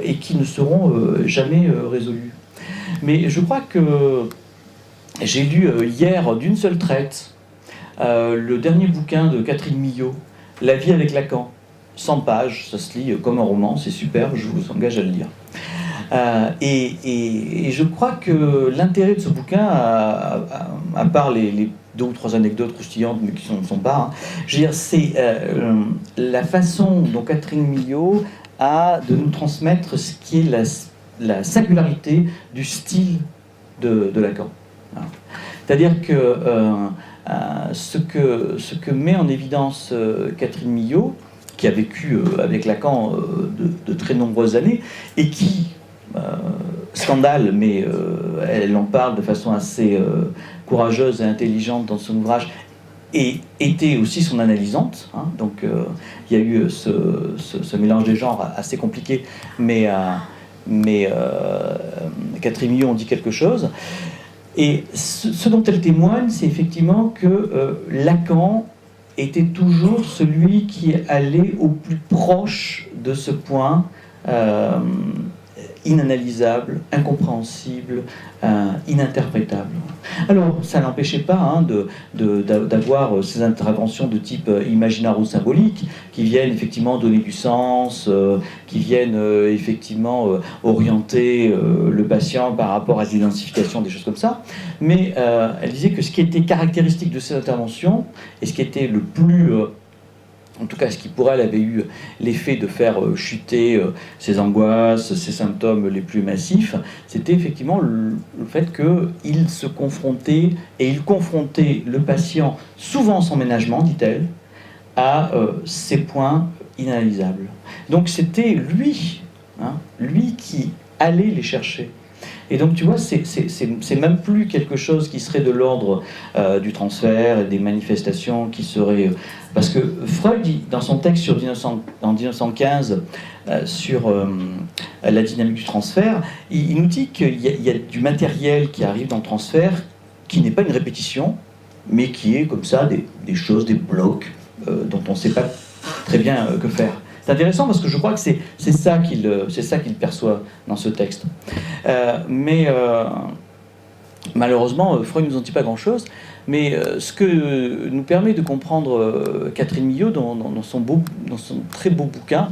et qui ne seront jamais résolues. Mais je crois que j'ai lu hier d'une seule traite le dernier bouquin de Catherine Millot, La vie avec Lacan. 100 pages, ça se lit comme un roman, c'est superbe, je vous engage à le lire. Et je crois que l'intérêt de ce bouquin, à part les 2 ou 3 anecdotes croustillantes, mais qui ne sont pas, je veux dire, c'est la façon dont Catherine Milhaud a de nous transmettre ce qui est la singularité du style de Lacan. C'est-à-dire que ce que met en évidence Catherine Milhaud, qui a vécu avec Lacan de très nombreuses années, et qui, scandale, mais elle en parle de façon assez courageuse et intelligente dans son ouvrage, et était aussi son analysante. Donc il y a eu ce mélange des genres assez compliqué, mais Catherine Milhaud en dit quelque chose. Et ce dont elle témoigne, c'est effectivement que Lacan était toujours celui qui allait au plus proche de ce point inanalysable, incompréhensible, ininterprétable. Alors, ça n'empêchait pas d'avoir ces interventions de type imaginaire ou symbolique, qui viennent effectivement donner du sens, qui viennent effectivement orienter le patient par rapport à l'identification, des choses comme ça. Mais elle disait que ce qui était caractéristique de ces interventions, et ce qui était le plus... en tout cas, ce qui pour elle avait eu l'effet de faire chuter ses angoisses, ses symptômes les plus massifs, c'était effectivement le fait qu'il se confrontait, et il confrontait le patient, souvent sans ménagement, dit-elle, à ces points inanalysables. Donc c'était lui qui allait les chercher. Et donc, tu vois, c'est même plus quelque chose qui serait de l'ordre du transfert et des manifestations qui seraient... Parce que Freud, dans son texte en 1915 sur la dynamique du transfert, il nous dit qu'il y a du matériel qui arrive dans le transfert qui n'est pas une répétition, mais qui est comme ça des choses, des blocs dont on ne sait pas très bien que faire. C'est intéressant parce que je crois que c'est ça qu'il perçoit dans ce texte. Mais malheureusement, Freud ne nous en dit pas grand-chose. Mais ce que nous permet de comprendre Catherine Milhaud dans son très beau bouquin,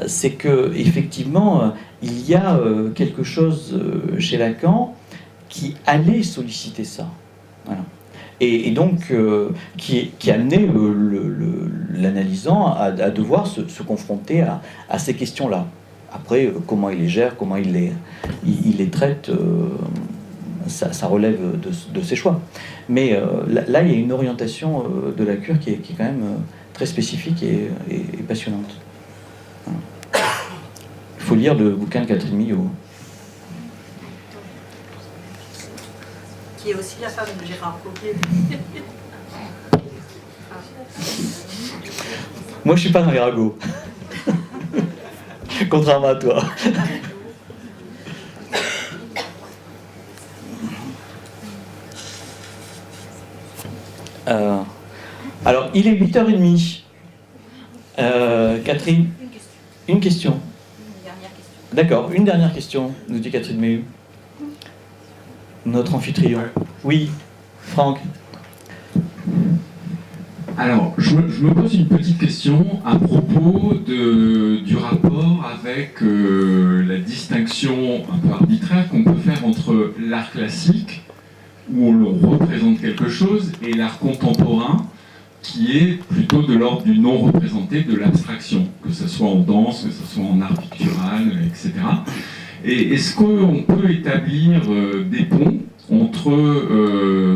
c'est qu'effectivement, il y a quelque chose chez Lacan qui allait solliciter ça. Voilà. Et donc, qui amenait l'analysant à devoir se confronter à ces questions-là. Après, comment il les gère, comment il les traite, ça relève de ses choix. Mais là, il y a une orientation de la cure qui est quand même très spécifique et passionnante. Voilà. Il faut lire le bouquin de Catherine Milhaud. Qui est aussi la femme de Gérard Pommier. Moi, je suis pas dans les ragots. Contrairement à toi. Alors, il est 8h30. Catherine, une question. Une dernière question. D'accord, une dernière question, nous dit Catherine Milhaud. Notre amphitryon. Oui, Franck. Alors, je me pose une petite question à propos du rapport avec la distinction un peu arbitraire qu'on peut faire entre l'art classique, où on représente quelque chose, et l'art contemporain, qui est plutôt de l'ordre du non représenté, de l'abstraction, que ce soit en danse, que ce soit en art pictural, etc. Et est-ce qu'on peut établir des ponts entre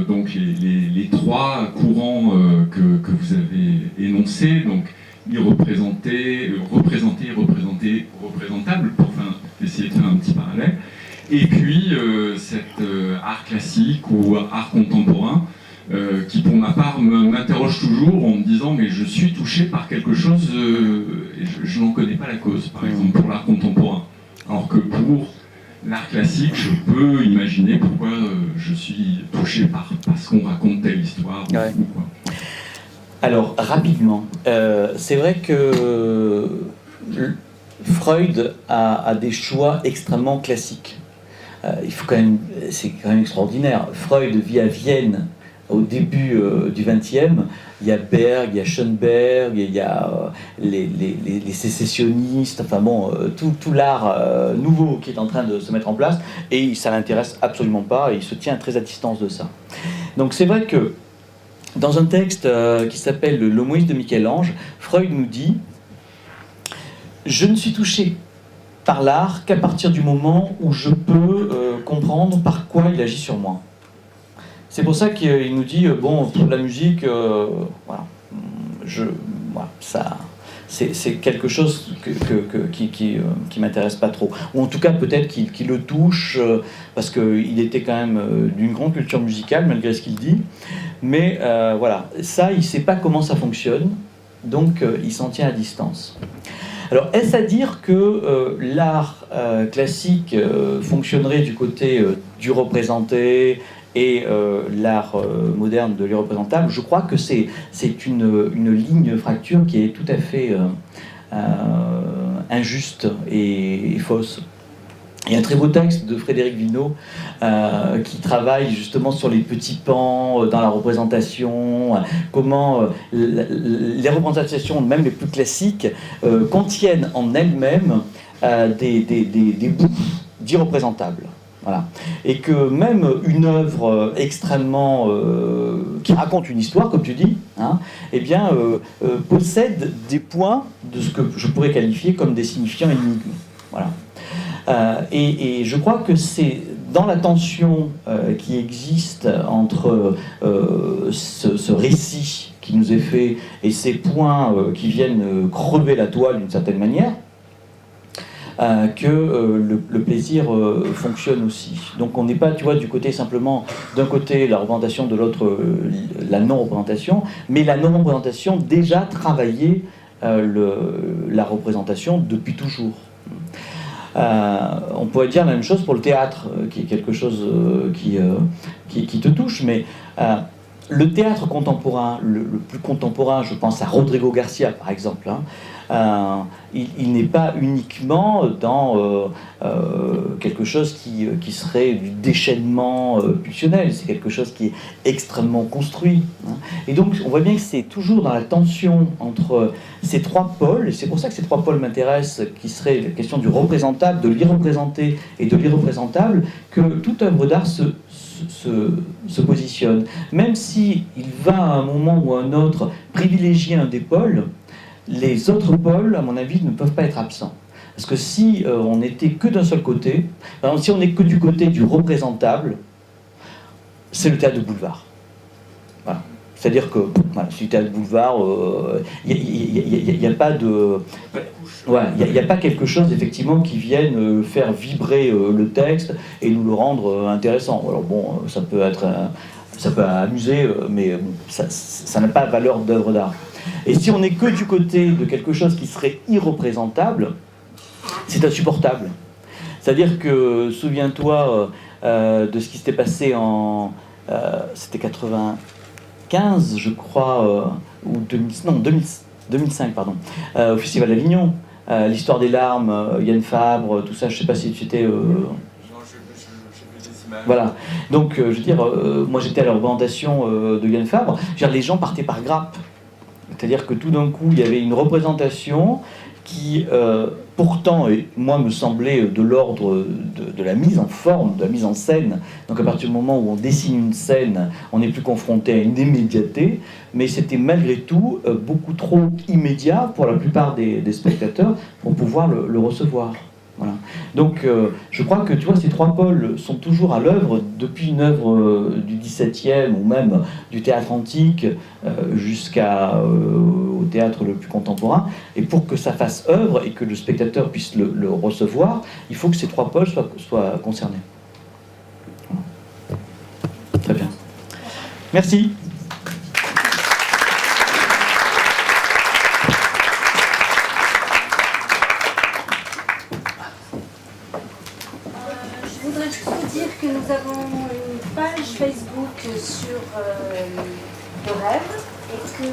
donc les trois courants que vous avez énoncés, donc irreprésenté, représenté, représentable, pour essayer de faire un petit parallèle, et puis cet art classique ou art contemporain, qui pour ma part m'interroge toujours en me disant mais je suis touché par quelque chose et je n'en connais pas la cause, par exemple pour l'art contemporain. Alors que pour l'art classique, je peux imaginer pourquoi je suis touché parce qu'on raconte telle histoire. Ouais. Ou quoi. Alors, rapidement, c'est vrai que Freud a des choix extrêmement classiques. C'est quand même extraordinaire. Freud vit à Vienne au début du XXe, il y a Berg, il y a Schoenberg, il y a les sécessionnistes, enfin bon, tout l'art nouveau qui est en train de se mettre en place, et ça l'intéresse absolument pas, et il se tient très à distance de ça. Donc c'est vrai que dans un texte qui s'appelle Le Moïse de Michel-Ange, Freud nous dit « Je ne suis touché par l'art qu'à partir du moment où je peux comprendre par quoi il agit sur moi. » C'est pour ça qu'il nous dit bon, pour la musique, voilà, voilà, ça, c'est quelque chose qui m'intéresse pas trop. Ou en tout cas, peut-être qu'il le touche, parce qu'il était quand même d'une grande culture musicale, malgré ce qu'il dit. Mais voilà, ça, il sait pas comment ça fonctionne, donc il s'en tient à distance. Alors, est-ce à dire que l'art classique fonctionnerait du côté du représenté et l'art moderne de l'irreprésentable? Je crois que c'est une ligne fracture qui est tout à fait injuste et fausse. Il y a un très beau texte de Frédéric Vinault qui travaille justement sur les petits pans dans la représentation, comment les représentations, même les plus classiques, contiennent en elles-mêmes des bouts d'irreprésentables. Voilà. Et que même une œuvre extrêmement qui raconte une histoire, comme tu dis, hein, eh bien, possède des points de ce que je pourrais qualifier comme des signifiants énigmes. Voilà. Et je crois que c'est dans la tension qui existe entre ce récit qui nous est fait et ces points qui viennent crever la toile d'une certaine manière, que le plaisir fonctionne aussi. Donc on n'est pas, tu vois, du côté simplement, d'un côté la représentation, de l'autre la non-représentation, mais la non-représentation déjà travaillait la représentation depuis toujours. On pourrait dire la même chose pour le théâtre, qui est quelque chose qui te touche, mais le théâtre contemporain, le plus contemporain, je pense à Rodrigo Garcia par exemple, hein, il n'est pas uniquement dans quelque chose qui serait du déchaînement pulsionnel, c'est quelque chose qui est extrêmement construit. Hein. Et donc on voit bien que c'est toujours dans la tension entre ces trois pôles, et c'est pour ça que ces trois pôles m'intéressent, qui serait la question du représentable, de l'irreprésenté et de l'irreprésentable, que toute œuvre d'art se positionne. Même s'il va à un moment ou à un autre privilégier un des pôles, les autres pôles, à mon avis, ne peuvent pas être absents. Parce que si on n'était que d'un seul côté, par exemple, si on n'est que du côté du représentable, c'est le théâtre de boulevard. Voilà. C'est-à-dire que, voilà, si le théâtre de boulevard, il n'y a pas de... Ouais, il n'y a pas quelque chose, effectivement, qui vienne faire vibrer le texte et nous le rendre intéressant. Alors bon, ça peut amuser, mais bon, ça n'a pas valeur d'œuvre d'art. Et si on n'est que du côté de quelque chose qui serait irreprésentable, c'est insupportable. C'est-à-dire que, souviens-toi de ce qui s'était passé c'était 95, je crois, ou 2005, pardon, au Festival d'Avignon. L'histoire des larmes, Yann Fabre, tout ça, je ne sais pas si tu étais... Non, j'ai vu des images. Voilà. Donc, je veux dire, moi j'étais à la représentation de Yann Fabre. Je veux dire, les gens partaient par grappes. C'est-à-dire que tout d'un coup, il y avait une représentation qui, pourtant, moi, me semblait de l'ordre de la mise en forme, de la mise en scène. Donc à partir du moment où on dessine une scène, on n'est plus confronté à une immédiateté, mais c'était malgré tout beaucoup trop immédiat pour la plupart des spectateurs pour pouvoir le recevoir. Voilà. Donc je crois que, tu vois, ces trois pôles sont toujours à l'œuvre depuis une œuvre du XVIIe ou même du théâtre antique jusqu'au théâtre le plus contemporain. Et pour que ça fasse œuvre et que le spectateur puisse le recevoir, il faut que ces trois pôles soient concernés. Voilà. Très bien. Merci. Je voudrais juste vous dire que nous avons une page Facebook sur le rêve et que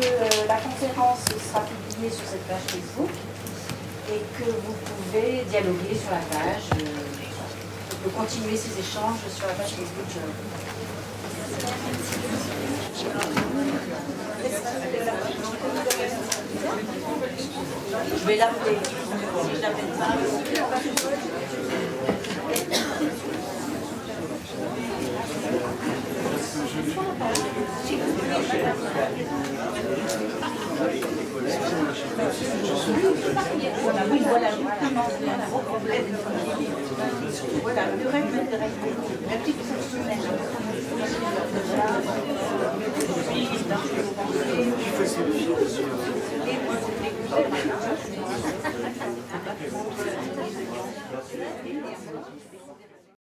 la conférence sera publiée sur cette page Facebook et que vous pouvez dialoguer sur la page, continuer ces échanges sur la page Facebook. Je vais l'appeler. Si je l'appelle pas. Oui, voilà, justement, c'est un gros problème. Voilà, le règle de la petite fonctionnelle. Puis, dans